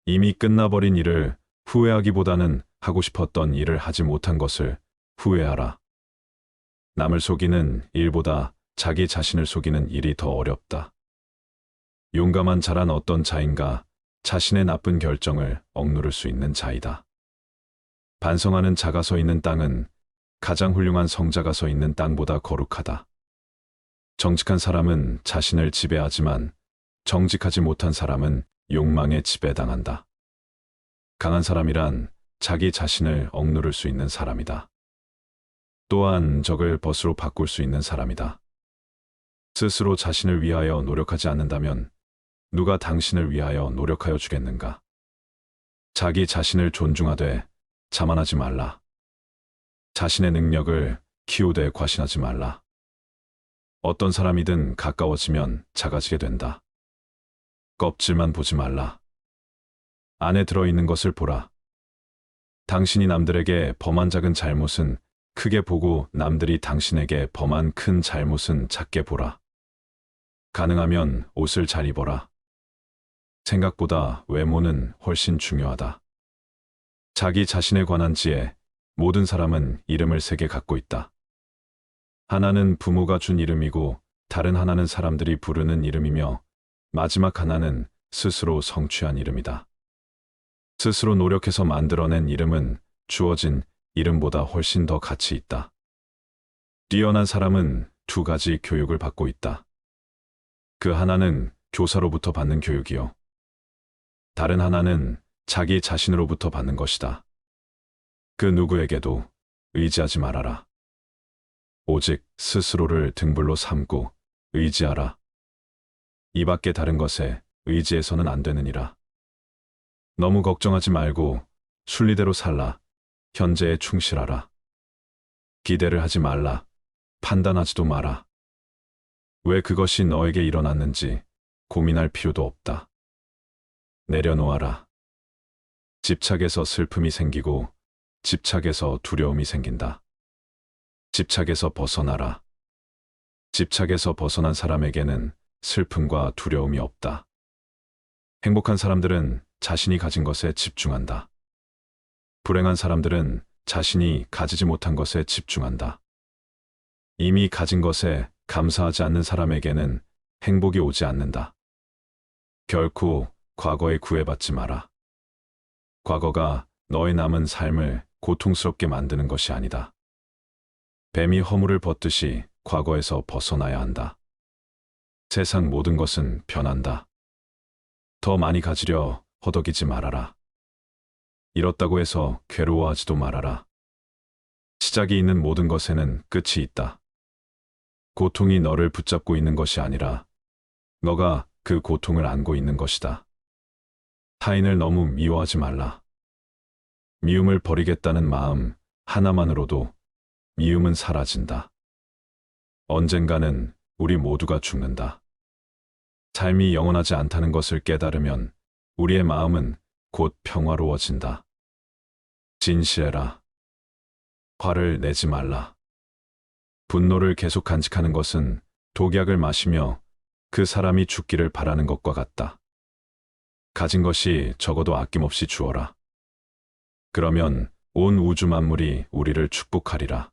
이미 끝나버린 일을 후회하기보다는 하고 싶었던 일을 하지 못한 것을 후회하라. 남을 속이는 일보다 자기 자신을 속이는 일이 더 어렵다. 용감한 자란 어떤 자인가 자신의 나쁜 결정을 억누를 수 있는 자이다. 반성하는 자가 서 있는 땅은 가장 훌륭한 성자가 서 있는 땅보다 거룩하다. 정직한 사람은 자신을 지배하지만 정직하지 못한 사람은 욕망에 지배당한다. 강한 사람이란 자기 자신을 억누를 수 있는 사람이다. 또한 적을 벗으로 바꿀 수 있는 사람이다. 스스로 자신을 위하여 노력하지 않는다면 누가 당신을 위하여 노력하여 주겠는가? 자기 자신을 존중하되 자만하지 말라. 자신의 능력을 키우되 과신하지 말라. 어떤 사람이든 가까워지면 작아지게 된다. 껍질만 보지 말라. 안에 들어있는 것을 보라. 당신이 남들에게 범한 작은 잘못은 크게 보고 남들이 당신에게 범한 큰 잘못은 작게 보라. 가능하면 옷을 잘 입어라. 생각보다 외모는 훨씬 중요하다. 자기 자신에 관한 지혜, 모든 사람은 이름을 3개 갖고 있다. 하나는 부모가 준 이름이고 다른 하나는 사람들이 부르는 이름이며 마지막 하나는 스스로 성취한 이름이다. 스스로 노력해서 만들어낸 이름은 주어진 이름보다 훨씬 더 가치 있다. 뛰어난 사람은 2가지 교육을 받고 있다. 그 하나는 교사로부터 받는 교육이요. 다른 하나는 자기 자신으로부터 받는 것이다. 그 누구에게도 의지하지 말아라. 오직 스스로를 등불로 삼고 의지하라. 이 밖에 다른 것에 의지해서는 안 되느니라. 너무 걱정하지 말고 순리대로 살라. 현재에 충실하라. 기대를 하지 말라. 판단하지도 마라. 왜 그것이 너에게 일어났는지 고민할 필요도 없다. 내려놓아라. 집착에서 슬픔이 생기고 집착에서 두려움이 생긴다. 집착에서 벗어나라. 집착에서 벗어난 사람에게는 슬픔과 두려움이 없다. 행복한 사람들은 자신이 가진 것에 집중한다. 불행한 사람들은 자신이 가지지 못한 것에 집중한다. 이미 가진 것에 감사하지 않는 사람에게는 행복이 오지 않는다. 결코 과거에 구애받지 마라. 과거가 너의 남은 삶을 고통스럽게 만드는 것이 아니다. 뱀이 허물을 벗듯이 과거에서 벗어나야 한다. 세상 모든 것은 변한다. 더 많이 가지려 허덕이지 말아라. 잃었다고 해서 괴로워하지도 말아라. 시작이 있는 모든 것에는 끝이 있다. 고통이 너를 붙잡고 있는 것이 아니라 너가 그 고통을 안고 있는 것이다. 타인을 너무 미워하지 말라. 미움을 버리겠다는 마음 하나만으로도 미움은 사라진다. 언젠가는 우리 모두가 죽는다. 삶이 영원하지 않다는 것을 깨달으면 우리의 마음은 곧 평화로워진다. 진실해라. 화를 내지 말라. 분노를 계속 간직하는 것은 독약을 마시며 그 사람이 죽기를 바라는 것과 같다. 가진 것이 적어도 아낌없이 주어라. 그러면 온 우주 만물이 우리를 축복하리라.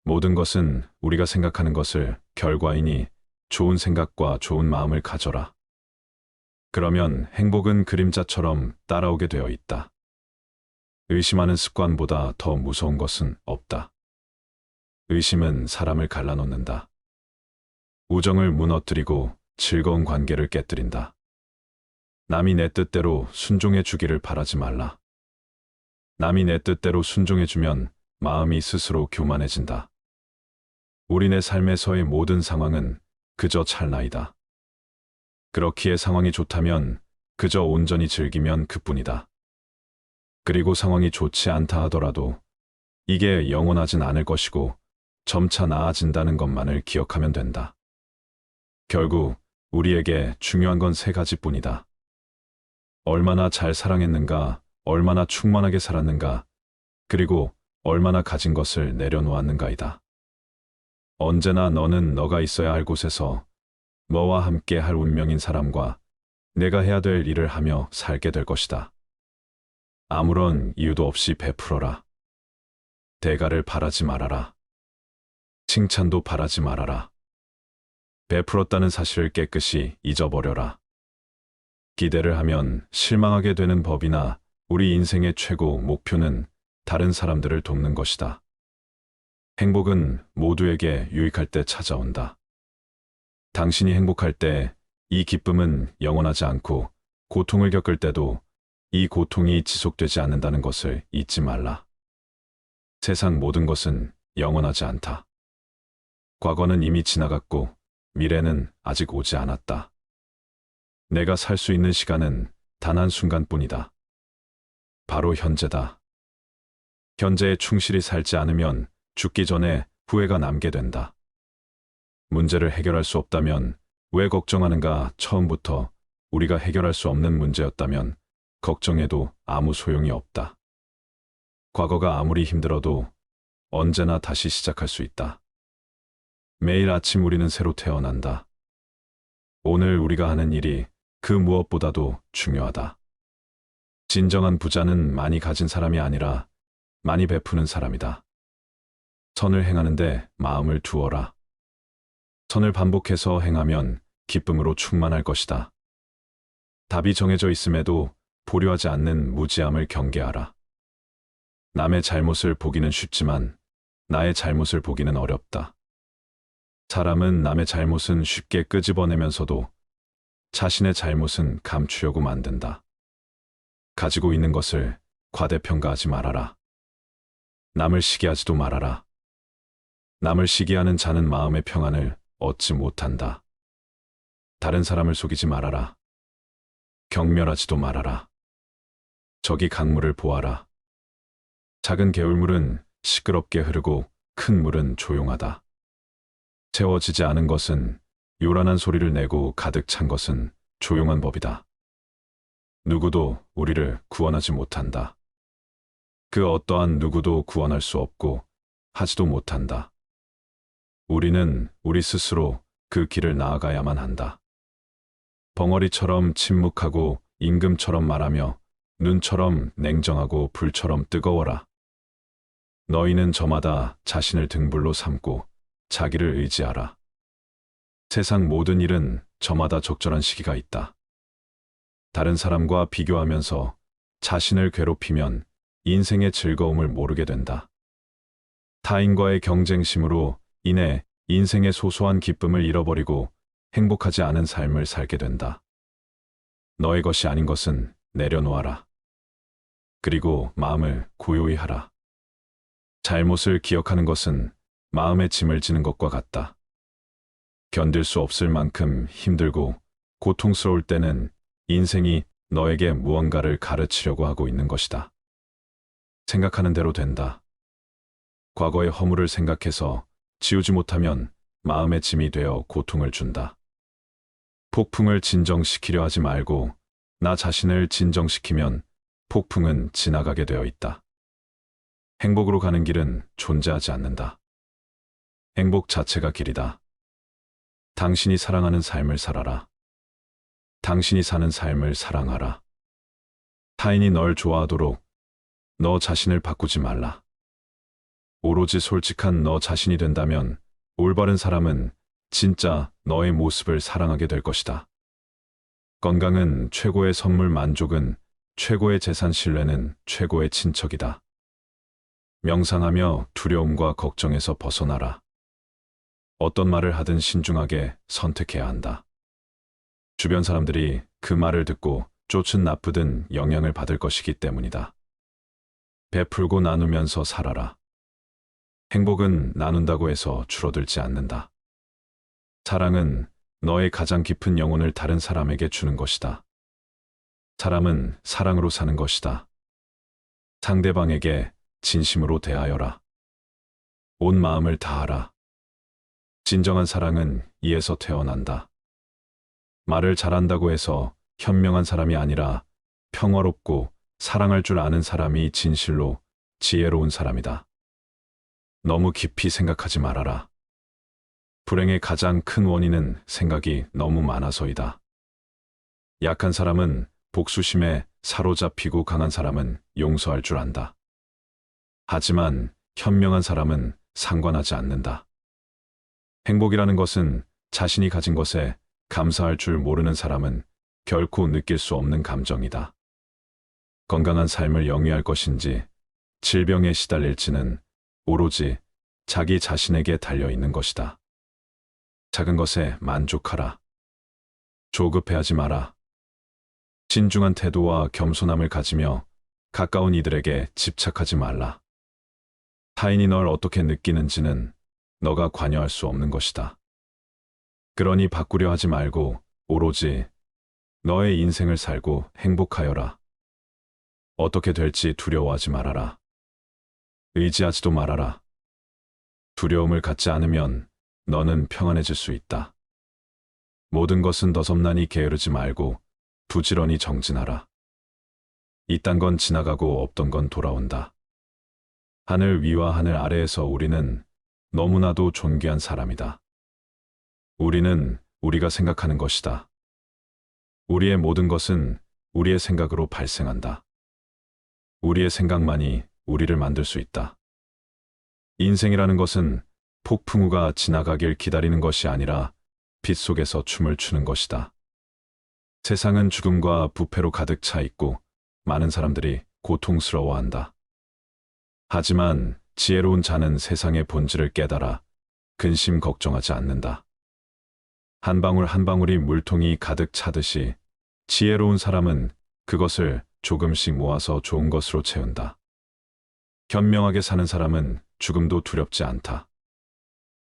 모든 것은 우리가 생각하는 것을 결과이니 좋은 생각과 좋은 마음을 가져라. 그러면 행복은 그림자처럼 따라오게 되어 있다. 의심하는 습관보다 더 무서운 것은 없다. 의심은 사람을 갈라놓는다. 우정을 무너뜨리고 즐거운 관계를 깨뜨린다. 남이 내 뜻대로 순종해 주기를 바라지 말라. 남이 내 뜻대로 순종해주면 마음이 스스로 교만해진다. 우리네 삶에서의 모든 상황은 그저 찰나이다. 그렇기에 상황이 좋다면 그저 온전히 즐기면 그뿐이다. 그리고 상황이 좋지 않다 하더라도 이게 영원하진 않을 것이고 점차 나아진다는 것만을 기억하면 된다. 결국 우리에게 중요한 건 세 가지뿐이다. 얼마나 잘 사랑했는가, 얼마나 충만하게 살았는가, 그리고 얼마나 가진 것을 내려놓았는가이다. 언제나 너는 너가 있어야 할 곳에서 너와 함께 할 운명인 사람과 내가 해야 될 일을 하며 살게 될 것이다. 아무런 이유도 없이 베풀어라. 대가를 바라지 말아라. 칭찬도 바라지 말아라. 베풀었다는 사실을 깨끗이 잊어버려라. 기대를 하면 실망하게 되는 법이나 우리 인생의 최고 목표는 다른 사람들을 돕는 것이다. 행복은 모두에게 유익할 때 찾아온다. 당신이 행복할 때 이 기쁨은 영원하지 않고 고통을 겪을 때도 이 고통이 지속되지 않는다는 것을 잊지 말라. 세상 모든 것은 영원하지 않다. 과거는 이미 지나갔고 미래는 아직 오지 않았다. 내가 살 수 있는 시간은 단 한순간뿐이다. 바로 현재다. 현재에 충실히 살지 않으면 죽기 전에 후회가 남게 된다. 문제를 해결할 수 없다면 왜 걱정하는가? 처음부터 우리가 해결할 수 없는 문제였다면 걱정해도 아무 소용이 없다. 과거가 아무리 힘들어도 언제나 다시 시작할 수 있다. 매일 아침 우리는 새로 태어난다. 오늘 우리가 하는 일이 그 무엇보다도 중요하다. 진정한 부자는 많이 가진 사람이 아니라 많이 베푸는 사람이다. 선을 행하는데 마음을 두어라. 선을 반복해서 행하면 기쁨으로 충만할 것이다. 답이 정해져 있음에도 보류하지 않는 무지함을 경계하라. 남의 잘못을 보기는 쉽지만 나의 잘못을 보기는 어렵다. 사람은 남의 잘못은 쉽게 끄집어내면서도 자신의 잘못은 감추려고 만든다. 가지고 있는 것을 과대평가하지 말아라. 남을 시기하지도 말아라. 남을 시기하는 자는 마음의 평안을 얻지 못한다. 다른 사람을 속이지 말아라. 경멸하지도 말아라. 저기 강물을 보아라. 작은 개울물은 시끄럽게 흐르고 큰 물은 조용하다. 채워지지 않은 것은 요란한 소리를 내고 가득 찬 것은 조용한 법이다. 누구도 우리를 구원하지 못한다. 그 어떠한 누구도 구원할 수 없고 하지도 못한다. 우리는 우리 스스로 그 길을 나아가야만 한다. 벙어리처럼 침묵하고 임금처럼 말하며 눈처럼 냉정하고 불처럼 뜨거워라. 너희는 저마다 자신을 등불로 삼고 자기를 의지하라. 세상 모든 일은 저마다 적절한 시기가 있다. 다른 사람과 비교하면서 자신을 괴롭히면 인생의 즐거움을 모르게 된다. 타인과의 경쟁심으로 인해 인생의 소소한 기쁨을 잃어버리고 행복하지 않은 삶을 살게 된다. 너의 것이 아닌 것은 내려놓아라. 그리고 마음을 고요히 하라. 잘못을 기억하는 것은 마음의 짐을 지는 것과 같다. 견딜 수 없을 만큼 힘들고 고통스러울 때는 인생이 너에게 무언가를 가르치려고 하고 있는 것이다. 생각하는 대로 된다. 과거의 허물을 생각해서 지우지 못하면 마음의 짐이 되어 고통을 준다. 폭풍을 진정시키려 하지 말고 나 자신을 진정시키면 폭풍은 지나가게 되어 있다. 행복으로 가는 길은 존재하지 않는다. 행복 자체가 길이다. 당신이 사랑하는 삶을 살아라. 당신이 사는 삶을 사랑하라. 타인이 널 좋아하도록 너 자신을 바꾸지 말라. 오로지 솔직한 너 자신이 된다면 올바른 사람은 진짜 너의 모습을 사랑하게 될 것이다. 건강은 최고의 선물, 만족은 최고의 재산, 신뢰는 최고의 친척이다. 명상하며 두려움과 걱정에서 벗어나라. 어떤 말을 하든 신중하게 선택해야 한다. 주변 사람들이 그 말을 듣고 쫓은 나쁘든 영향을 받을 것이기 때문이다. 베풀고 나누면서 살아라. 행복은 나눈다고 해서 줄어들지 않는다. 사랑은 너의 가장 깊은 영혼을 다른 사람에게 주는 것이다. 사람은 사랑으로 사는 것이다. 상대방에게 진심으로 대하여라. 온 마음을 다하라. 진정한 사랑은 이에서 태어난다. 말을 잘한다고 해서 현명한 사람이 아니라 평화롭고 사랑할 줄 아는 사람이 진실로 지혜로운 사람이다. 너무 깊이 생각하지 말아라. 불행의 가장 큰 원인은 생각이 너무 많아서이다. 약한 사람은 복수심에 사로잡히고 강한 사람은 용서할 줄 안다. 하지만 현명한 사람은 상관하지 않는다. 행복이라는 것은 자신이 가진 것에 감사할 줄 모르는 사람은 결코 느낄 수 없는 감정이다. 건강한 삶을 영위할 것인지 질병에 시달릴지는 오로지 자기 자신에게 달려있는 것이다. 작은 것에 만족하라. 조급해하지 마라. 신중한 태도와 겸손함을 가지며 가까운 이들에게 집착하지 말라. 타인이 널 어떻게 느끼는지는 너가 관여할 수 없는 것이다. 그러니 바꾸려 하지 말고 오로지 너의 인생을 살고 행복하여라. 어떻게 될지 두려워하지 말아라. 의지하지도 말아라. 두려움을 갖지 않으면 너는 평안해질 수 있다. 모든 것은 너섭나니 게으르지 말고 부지런히 정진하라. 이딴 건 지나가고 없던 건 돌아온다. 하늘 위와 하늘 아래에서 우리는 너무나도 존귀한 사람이다. 우리는 우리가 생각하는 것이다. 우리의 모든 것은 우리의 생각으로 발생한다. 우리의 생각만이 우리를 만들 수 있다. 인생이라는 것은 폭풍우가 지나가길 기다리는 것이 아니라 빛 속에서 춤을 추는 것이다. 세상은 죽음과 부패로 가득 차 있고 많은 사람들이 고통스러워한다. 하지만 지혜로운 자는 세상의 본질을 깨달아 근심 걱정하지 않는다. 한 방울 한 방울이 물통이 가득 차듯이 지혜로운 사람은 그것을 조금씩 모아서 좋은 것으로 채운다. 현명하게 사는 사람은 죽음도 두렵지 않다.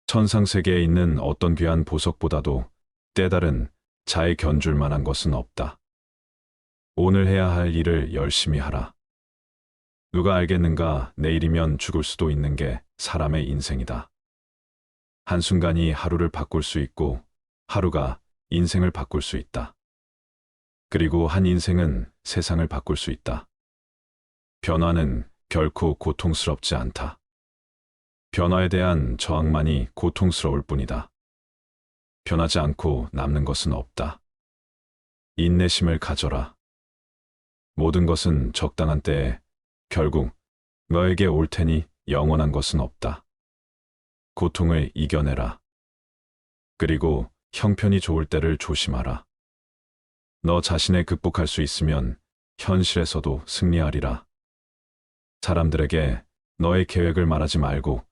천상세계에 있는 어떤 귀한 보석보다도 때다른 자에 견줄 만한 것은 없다. 오늘 해야 할 일을 열심히 하라. 누가 알겠는가, 내일이면 죽을 수도 있는 게 사람의 인생이다. 한순간이 하루를 바꿀 수 있고 하루가 인생을 바꿀 수 있다. 그리고 한 인생은 세상을 바꿀 수 있다. 변화는 결코 고통스럽지 않다. 변화에 대한 저항만이 고통스러울 뿐이다. 변하지 않고 남는 것은 없다. 인내심을 가져라. 모든 것은 적당한 때에 결국 너에게 올 테니 영원한 것은 없다. 고통을 이겨내라. 그리고 형편이 좋을 때를 조심하라. 너 자신을 극복할 수 있으면 현실에서도 승리하리라. 사람들에게 너의 계획을 말하지 말고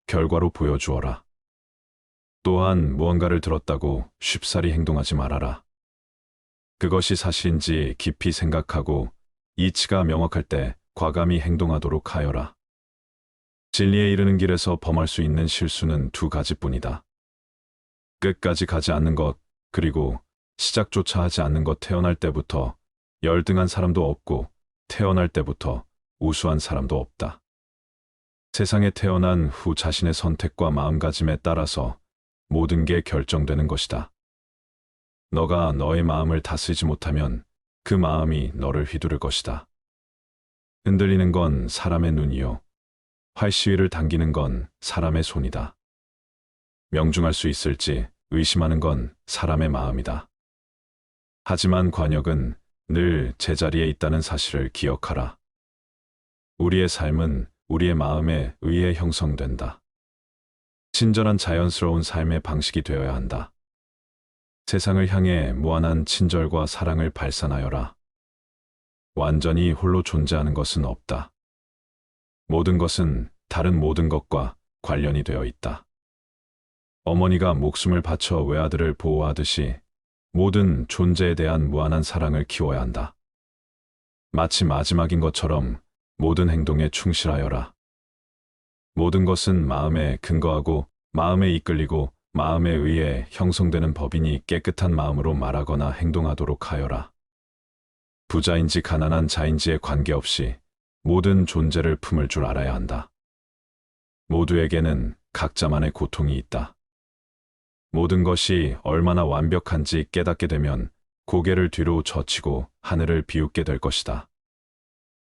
결과로 보여주어라. 또한 무언가를 들었다고 쉽사리 행동하지 말아라. 그것이 사실인지 깊이 생각하고 이치가 명확할 때 과감히 행동하도록 하여라. 진리에 이르는 길에서 범할 수 있는 실수는 두 가지뿐이다. 끝까지 가지 않는 것, 그리고 시작조차 하지 않는 것. 태어날 때부터 열등한 사람도 없고 태어날 때부터 우수한 사람도 없다. 세상에 태어난 후 자신의 선택과 마음가짐에 따라서 모든 게 결정되는 것이다. 너가 너의 마음을 다스리지 못하면 그 마음이 너를 휘두를 것이다. 흔들리는 건 사람의 눈이요. 활시위를 당기는 건 사람의 손이다. 명중할 수 있을지 의심하는 건 사람의 마음이다. 하지만 관역은 늘 제자리에 있다는 사실을 기억하라. 우리의 삶은 우리의 마음에 의해 형성된다. 친절한 자연스러운 삶의 방식이 되어야 한다. 세상을 향해 무한한 친절과 사랑을 발산하여라. 완전히 홀로 존재하는 것은 없다. 모든 것은 다른 모든 것과 관련이 되어 있다. 어머니가 목숨을 바쳐 외아들을 보호하듯이 모든 존재에 대한 무한한 사랑을 키워야 한다. 마치 마지막인 것처럼 모든 행동에 충실하여라. 모든 것은 마음에 근거하고 마음에 이끌리고 마음에 의해 형성되는 법이니 깨끗한 마음으로 말하거나 행동하도록 하여라. 부자인지 가난한 자인지에 관계없이 모든 존재를 품을 줄 알아야 한다. 모두에게는 각자만의 고통이 있다. 모든 것이 얼마나 완벽한지 깨닫게 되면 고개를 뒤로 젖히고 하늘을 비웃게 될 것이다.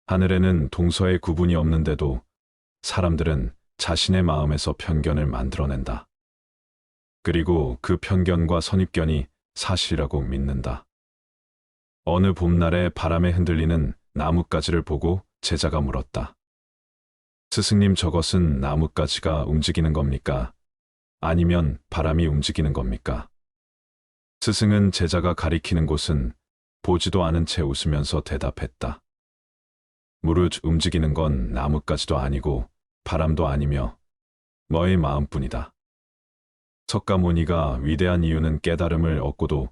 하늘에는 동서의 구분이 없는데도 사람들은 자신의 마음에서 편견을 만들어낸다. 그리고 그 편견과 선입견이 사실이라고 믿는다. 어느 봄날에 바람에 흔들리는 나뭇가지를 보고 제자가 물었다. 스승님, 저것은 나뭇가지가 움직이는 겁니까? 아니면 바람이 움직이는 겁니까? 스승은 제자가 가리키는 곳은 보지도 않은 채 웃으면서 대답했다. 무릇 움직이는 건 나뭇가지도 아니고 바람도 아니며 너의 마음뿐이다. 석가모니가 위대한 이유는 깨달음을 얻고도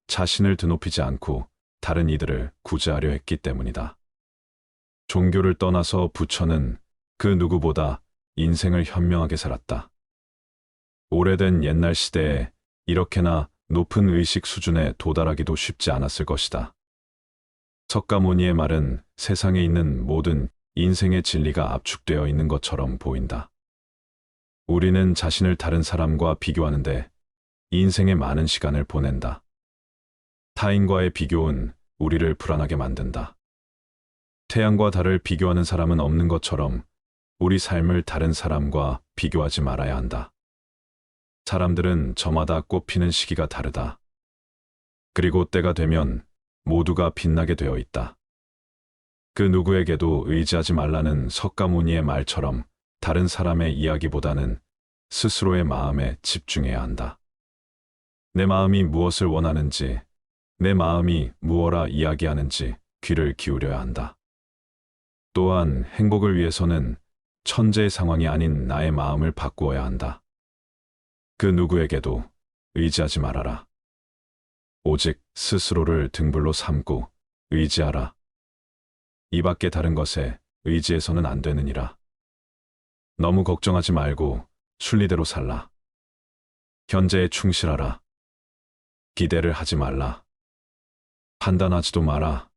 자신을 드높이지 않고 다른 이들을 구제하려 했기 때문이다. 종교를 떠나서 부처는 그 누구보다 인생을 현명하게 살았다. 오래된 옛날 시대에 이렇게나 높은 의식 수준에 도달하기도 쉽지 않았을 것이다. 석가모니의 말은 세상에 있는 모든 인생의 진리가 압축되어 있는 것처럼 보인다. 우리는 자신을 다른 사람과 비교하는데 인생의 많은 시간을 보낸다. 타인과의 비교는 우리를 불안하게 만든다. 태양과 달을 비교하는 사람은 없는 것처럼 우리 삶을 다른 사람과 비교하지 말아야 한다. 사람들은 저마다 꽃피는 시기가 다르다. 그리고 때가 되면 모두가 빛나게 되어 있다. 그 누구에게도 의지하지 말라는 석가모니의 말처럼 다른 사람의 이야기보다는 스스로의 마음에 집중해야 한다. 내 마음이 무엇을 원하는지, 내 마음이 무엇라 이야기하는지 귀를 기울여야 한다. 또한 행복을 위해서는 천재의 상황이 아닌 나의 마음을 바꾸어야 한다. 그 누구에게도 의지하지 말아라. 오직 스스로를 등불로 삼고 의지하라. 이 밖에 다른 것에 의지해서는 안 되느니라. 너무 걱정하지 말고 순리대로 살라. 현재에 충실하라. 기대를 하지 말라. 판단하지도 마라.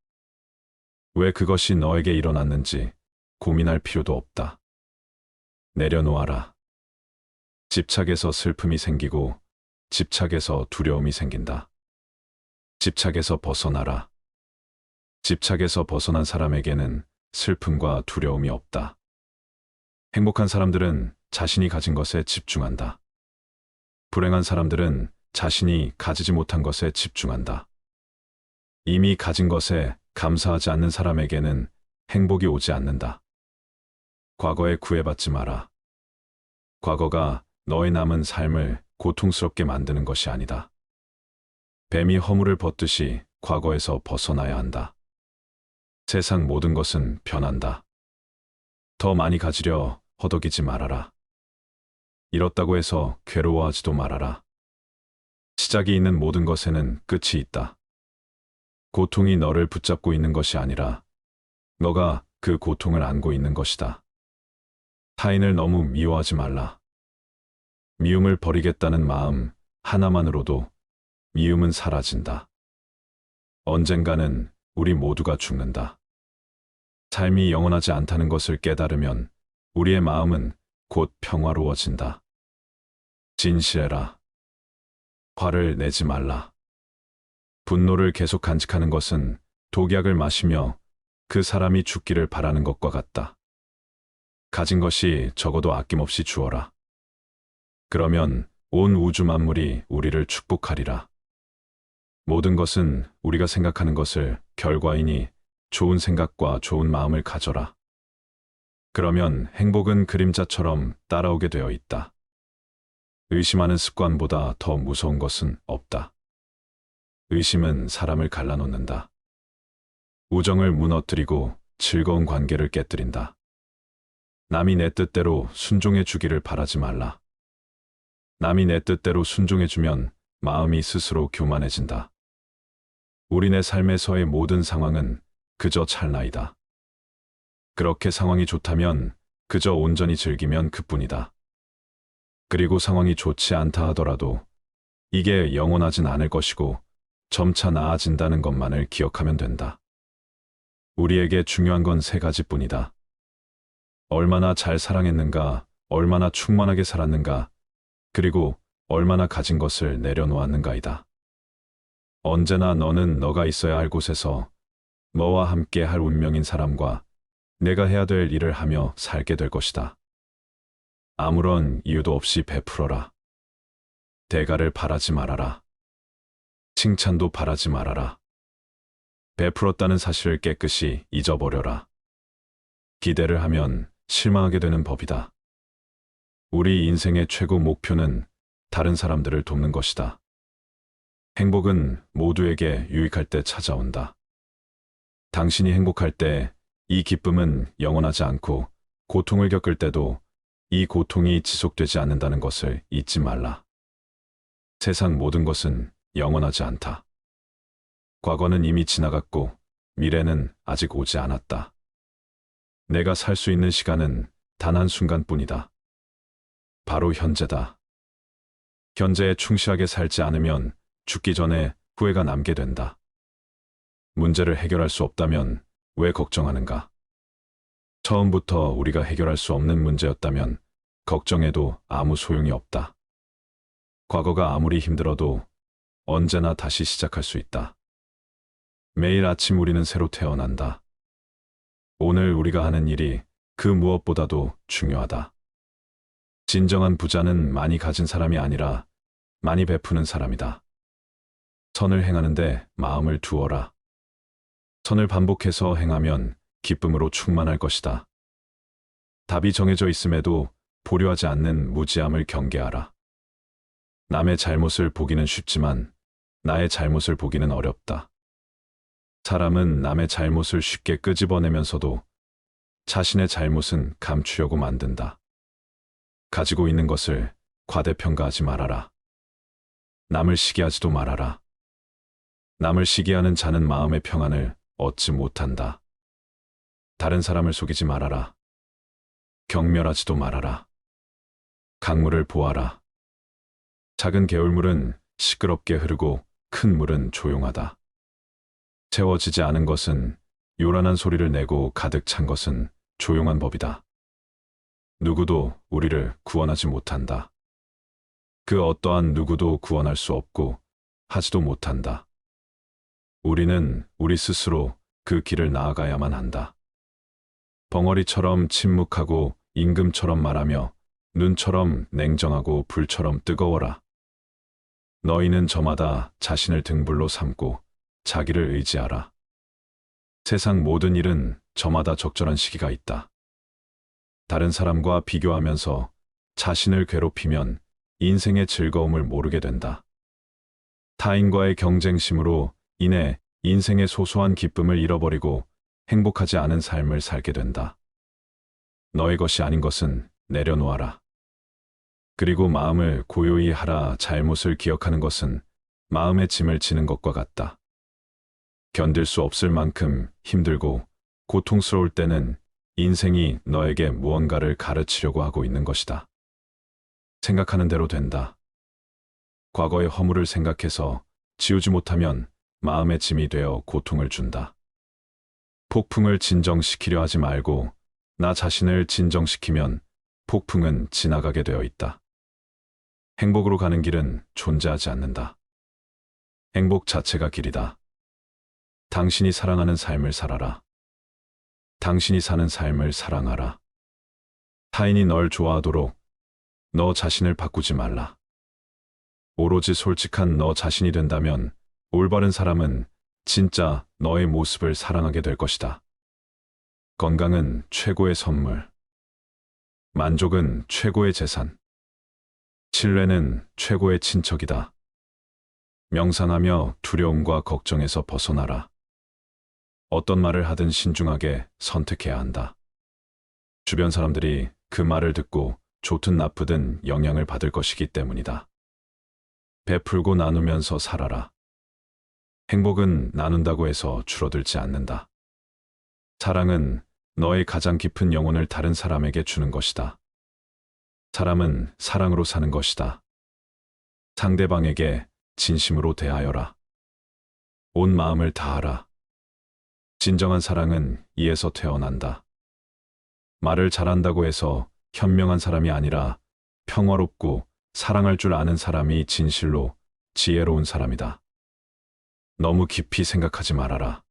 왜 그것이 너에게 일어났는지 고민할 필요도 없다. 내려놓아라. 집착에서 슬픔이 생기고 집착에서 두려움이 생긴다. 집착에서 벗어나라. 집착에서 벗어난 사람에게는 슬픔과 두려움이 없다. 행복한 사람들은 자신이 가진 것에 집중한다. 불행한 사람들은 자신이 가지지 못한 것에 집중한다. 이미 가진 것에 감사하지 않는 사람에게는 행복이 오지 않는다. 과거에 구애받지 마라. 과거가 너의 남은 삶을 고통스럽게 만드는 것이 아니다. 뱀이 허물을 벗듯이 과거에서 벗어나야 한다. 세상 모든 것은 변한다. 더 많이 가지려 허덕이지 말아라. 잃었다고 해서 괴로워하지도 말아라. 시작이 있는 모든 것에는 끝이 있다. 고통이 너를 붙잡고 있는 것이 아니라 너가 그 고통을 안고 있는 것이다. 타인을 너무 미워하지 말라. 미움을 버리겠다는 마음 하나만으로도 미움은 사라진다. 언젠가는 우리 모두가 죽는다. 삶이 영원하지 않다는 것을 깨달으면 우리의 마음은 곧 평화로워진다. 진실해라. 화를 내지 말라. 분노를 계속 간직하는 것은 독약을 마시며 그 사람이 죽기를 바라는 것과 같다. 가진 것이 적어도 아낌없이 주어라. 그러면 온 우주 만물이 우리를 축복하리라. 모든 것은 우리가 생각하는 것을 결과이니 좋은 생각과 좋은 마음을 가져라. 그러면 행복은 그림자처럼 따라오게 되어 있다. 의심하는 습관보다 더 무서운 것은 없다. 의심은 사람을 갈라놓는다. 우정을 무너뜨리고 즐거운 관계를 깨뜨린다. 남이 내 뜻대로 순종해 주기를 바라지 말라. 남이 내 뜻대로 순종해주면 마음이 스스로 교만해진다. 우리네 삶에서의 모든 상황은 그저 찰나이다. 그렇게 상황이 좋다면 그저 온전히 즐기면 그뿐이다. 그리고 상황이 좋지 않다 하더라도 이게 영원하진 않을 것이고 점차 나아진다는 것만을 기억하면 된다. 우리에게 중요한 건 세 가지뿐이다. 얼마나 잘 사랑했는가, 얼마나 충만하게 살았는가, 그리고 얼마나 가진 것을 내려놓았는가이다. 언제나 너는 너가 있어야 할 곳에서 너와 함께 할 운명인 사람과 내가 해야 될 일을 하며 살게 될 것이다. 아무런 이유도 없이 베풀어라. 대가를 바라지 말아라. 칭찬도 바라지 말아라. 베풀었다는 사실을 깨끗이 잊어버려라. 기대를 하면 실망하게 되는 법이다. 우리 인생의 최고 목표는 다른 사람들을 돕는 것이다. 행복은 모두에게 유익할 때 찾아온다. 당신이 행복할 때 이 기쁨은 영원하지 않고 고통을 겪을 때도 이 고통이 지속되지 않는다는 것을 잊지 말라. 세상 모든 것은 영원하지 않다. 과거는 이미 지나갔고 미래는 아직 오지 않았다. 내가 살 수 있는 시간은 단 한순간뿐이다. 바로 현재다. 현재에 충실하게 살지 않으면 죽기 전에 후회가 남게 된다. 문제를 해결할 수 없다면 왜 걱정하는가? 처음부터 우리가 해결할 수 없는 문제였다면 걱정해도 아무 소용이 없다. 과거가 아무리 힘들어도 언제나 다시 시작할 수 있다. 매일 아침 우리는 새로 태어난다. 오늘 우리가 하는 일이 그 무엇보다도 중요하다. 진정한 부자는 많이 가진 사람이 아니라 많이 베푸는 사람이다. 선을 행하는데 마음을 두어라. 선을 반복해서 행하면 기쁨으로 충만할 것이다. 답이 정해져 있음에도 보류하지 않는 무지함을 경계하라. 남의 잘못을 보기는 쉽지만 나의 잘못을 보기는 어렵다. 사람은 남의 잘못을 쉽게 끄집어내면서도 자신의 잘못은 감추려고 만든다. 가지고 있는 것을 과대평가하지 말아라. 남을 시기하지도 말아라. 남을 시기하는 자는 마음의 평안을 얻지 못한다. 다른 사람을 속이지 말아라. 경멸하지도 말아라. 강물을 보아라. 작은 개울물은 시끄럽게 흐르고 큰 물은 조용하다. 채워지지 않은 것은 요란한 소리를 내고 가득 찬 것은 조용한 법이다. 누구도 우리를 구원하지 못한다. 그 어떠한 누구도 구원할 수 없고 하지도 못한다. 우리는 우리 스스로 그 길을 나아가야만 한다. 벙어리처럼 침묵하고 임금처럼 말하며 눈처럼 냉정하고 불처럼 뜨거워라. 너희는 저마다 자신을 등불로 삼고 자기를 의지하라. 세상 모든 일은 저마다 적절한 시기가 있다. 다른 사람과 비교하면서 자신을 괴롭히면 인생의 즐거움을 모르게 된다. 타인과의 경쟁심으로 인해 인생의 소소한 기쁨을 잃어버리고 행복하지 않은 삶을 살게 된다. 너의 것이 아닌 것은 내려놓아라. 그리고 마음을 고요히 하라. 잘못을 기억하는 것은 마음의 짐을 지는 것과 같다. 견딜 수 없을 만큼 힘들고 고통스러울 때는 인생이 너에게 무언가를 가르치려고 하고 있는 것이다. 생각하는 대로 된다. 과거의 허물을 생각해서 지우지 못하면 마음의 짐이 되어 고통을 준다. 폭풍을 진정시키려 하지 말고 나 자신을 진정시키면 폭풍은 지나가게 되어 있다. 행복으로 가는 길은 존재하지 않는다. 행복 자체가 길이다. 당신이 사랑하는 삶을 살아라. 당신이 사는 삶을 사랑하라. 타인이 널 좋아하도록 너 자신을 바꾸지 말라. 오로지 솔직한 너 자신이 된다면 올바른 사람은 진짜 너의 모습을 사랑하게 될 것이다. 건강은 최고의 선물. 만족은 최고의 재산. 신뢰는 최고의 친척이다. 명상하며 두려움과 걱정에서 벗어나라. 어떤 말을 하든 신중하게 선택해야 한다. 주변 사람들이 그 말을 듣고 좋든 나쁘든 영향을 받을 것이기 때문이다. 베풀고 나누면서 살아라. 행복은 나눈다고 해서 줄어들지 않는다. 사랑은 너의 가장 깊은 영혼을 다른 사람에게 주는 것이다. 사람은 사랑으로 사는 것이다. 상대방에게 진심으로 대하여라. 온 마음을 다하라. 진정한 사랑은 이에서 태어난다. 말을 잘한다고 해서 현명한 사람이 아니라 평화롭고 사랑할 줄 아는 사람이 진실로 지혜로운 사람이다. 너무 깊이 생각하지 말아라.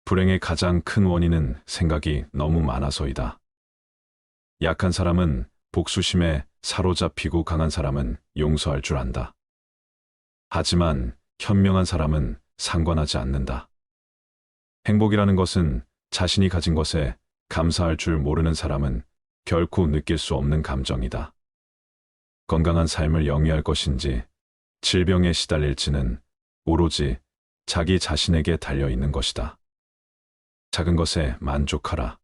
불행의 가장 큰 원인은 생각이 너무 많아서이다. 약한 사람은 복수심에 사로잡히고 강한 사람은 용서할 줄 안다. 하지만 현명한 사람은 상관하지 않는다. 행복이라는 것은 자신이 가진 것에 감사할 줄 모르는 사람은 결코 느낄 수 없는 감정이다. 건강한 삶을 영위할 것인지 질병에 시달릴지는 오로지 자기 자신에게 달려 있는 것이다. 작은 것에 만족하라.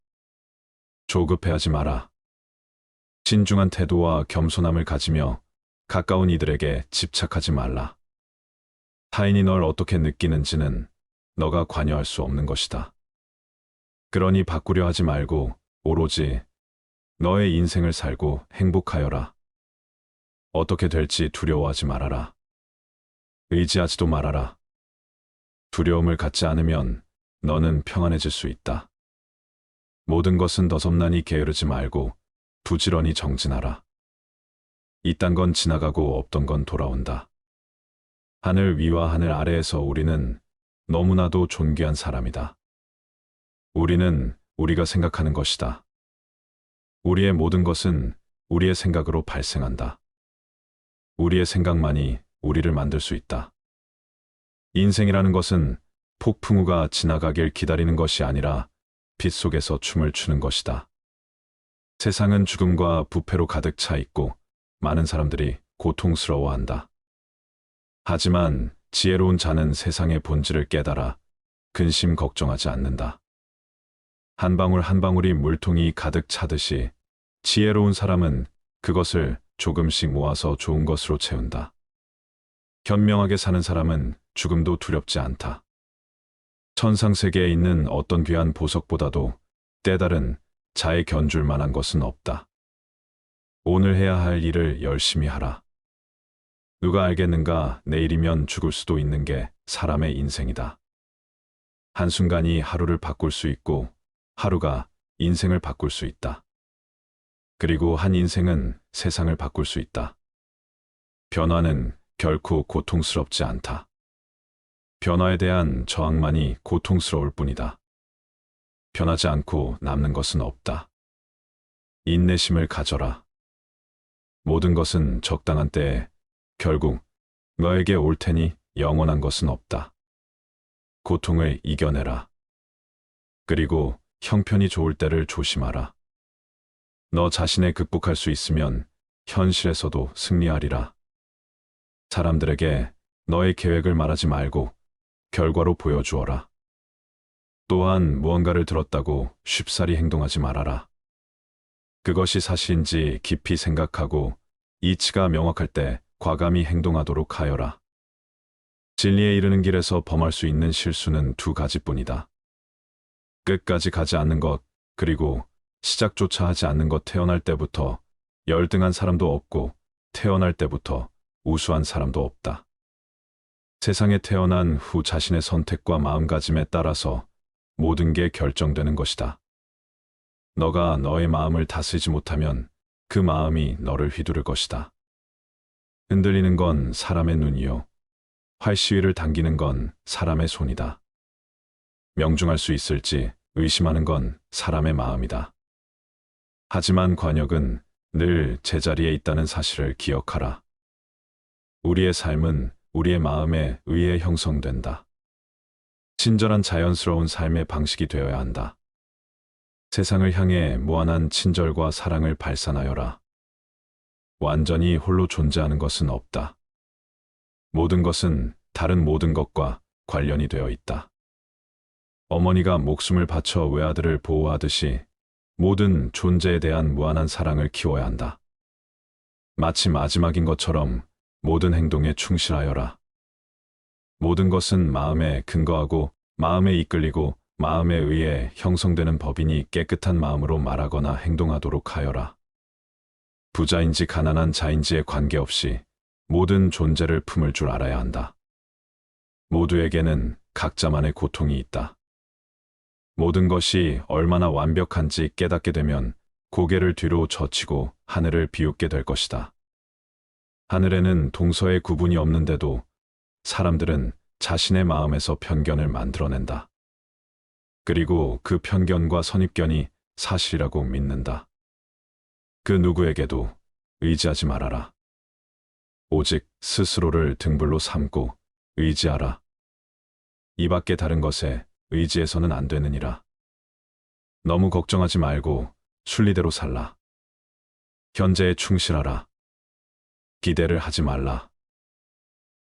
조급해하지 마라. 신중한 태도와 겸손함을 가지며 가까운 이들에게 집착하지 말라. 타인이 널 어떻게 느끼는지는 너가 관여할 수 없는 것이다. 그러니 바꾸려 하지 말고 오로지 너의 인생을 살고 행복하여라. 어떻게 될지 두려워하지 말아라. 의지하지도 말아라. 두려움을 갖지 않으면 너는 평안해질 수 있다. 모든 것은 너섭나니 게으르지 말고 부지런히 정진하라. 이딴 건 지나가고 없던 건 돌아온다. 하늘 위와 하늘 아래에서 우리는 너무나도 존귀한 사람이다. 우리는 우리가 생각하는 것이다. 우리의 모든 것은 우리의 생각으로 발생한다. 우리의 생각만이 우리를 만들 수 있다. 인생이라는 것은 폭풍우가 지나가길 기다리는 것이 아니라 빛 속에서 춤을 추는 것이다. 세상은 죽음과 부패로 가득 차 있고 많은 사람들이 고통스러워한다. 하지만 지혜로운 자는 세상의 본질을 깨달아 근심 걱정하지 않는다. 한 방울 한 방울이 물통이 가득 차듯이 지혜로운 사람은 그것을 조금씩 모아서 좋은 것으로 채운다. 현명하게 사는 사람은 죽음도 두렵지 않다. 천상세계에 있는 어떤 귀한 보석보다도 때다른 자에 견줄 만한 것은 없다. 오늘 해야 할 일을 열심히 하라. 누가 알겠는가, 내일이면 죽을 수도 있는 게 사람의 인생이다. 한순간이 하루를 바꿀 수 있고 하루가 인생을 바꿀 수 있다. 그리고 한 인생은 세상을 바꿀 수 있다. 변화는 결코 고통스럽지 않다. 변화에 대한 저항만이 고통스러울 뿐이다. 변하지 않고 남는 것은 없다. 인내심을 가져라. 모든 것은 적당한 때에 결국 너에게 올 테니 영원한 것은 없다. 고통을 이겨내라. 그리고 형편이 좋을 때를 조심하라. 너 자신에 극복할 수 있으면 현실에서도 승리하리라. 사람들에게 너의 계획을 말하지 말고 결과로 보여주어라. 또한 무언가를 들었다고 쉽사리 행동하지 말아라. 그것이 사실인지 깊이 생각하고 이치가 명확할 때 과감히 행동하도록 하여라. 진리에 이르는 길에서 범할 수 있는 실수는 두 가지뿐이다. 끝까지 가지 않는 것, 그리고 시작조차 하지 않는 것. 태어날 때부터 열등한 사람도 없고 태어날 때부터 우수한 사람도 없다. 세상에 태어난 후 자신의 선택과 마음가짐에 따라서 모든 게 결정되는 것이다. 너가 너의 마음을 다스리지 못하면 그 마음이 너를 휘두를 것이다. 흔들리는 건 사람의 눈이요. 활시위를 당기는 건 사람의 손이다. 명중할 수 있을지 의심하는 건 사람의 마음이다. 하지만 관역은 늘 제자리에 있다는 사실을 기억하라. 우리의 삶은 우리의 마음에 의해 형성된다. 친절한 자연스러운 삶의 방식이 되어야 한다. 세상을 향해 무한한 친절과 사랑을 발산하여라. 완전히 홀로 존재하는 것은 없다. 모든 것은 다른 모든 것과 관련이 되어 있다. 어머니가 목숨을 바쳐 외아들을 보호하듯이 모든 존재에 대한 무한한 사랑을 키워야 한다. 마치 마지막인 것처럼 모든 행동에 충실하여라. 모든 것은 마음에 근거하고 마음에 이끌리고 마음에 의해 형성되는 법이니 깨끗한 마음으로 말하거나 행동하도록 하여라. 부자인지 가난한 자인지에 관계없이 모든 존재를 품을 줄 알아야 한다. 모두에게는 각자만의 고통이 있다. 모든 것이 얼마나 완벽한지 깨닫게 되면 고개를 뒤로 젖히고 하늘을 비웃게 될 것이다. 하늘에는 동서의 구분이 없는데도 사람들은 자신의 마음에서 편견을 만들어낸다. 그리고 그 편견과 선입견이 사실이라고 믿는다. 그 누구에게도 의지하지 말아라. 오직 스스로를 등불로 삼고 의지하라. 이 밖에 다른 것에 의지해서는 안 되느니라. 너무 걱정하지 말고 순리대로 살라. 현재에 충실하라. 기대를 하지 말라.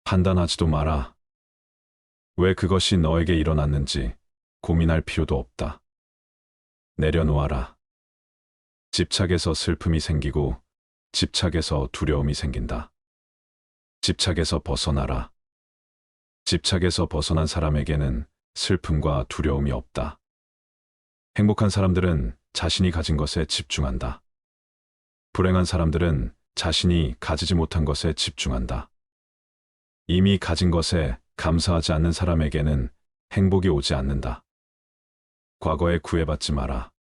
판단하지도 마라. 왜 그것이 너에게 일어났는지 고민할 필요도 없다. 내려놓아라. 집착에서 슬픔이 생기고 집착에서 두려움이 생긴다. 집착에서 벗어나라. 집착에서 벗어난 사람에게는 슬픔과 두려움이 없다. 행복한 사람들은 자신이 가진 것에 집중한다. 불행한 사람들은 자신이 가지지 못한 것에 집중한다. 이미 가진 것에 감사하지 않는 사람에게는 행복이 오지 않는다. 과거에 구애받지 마라.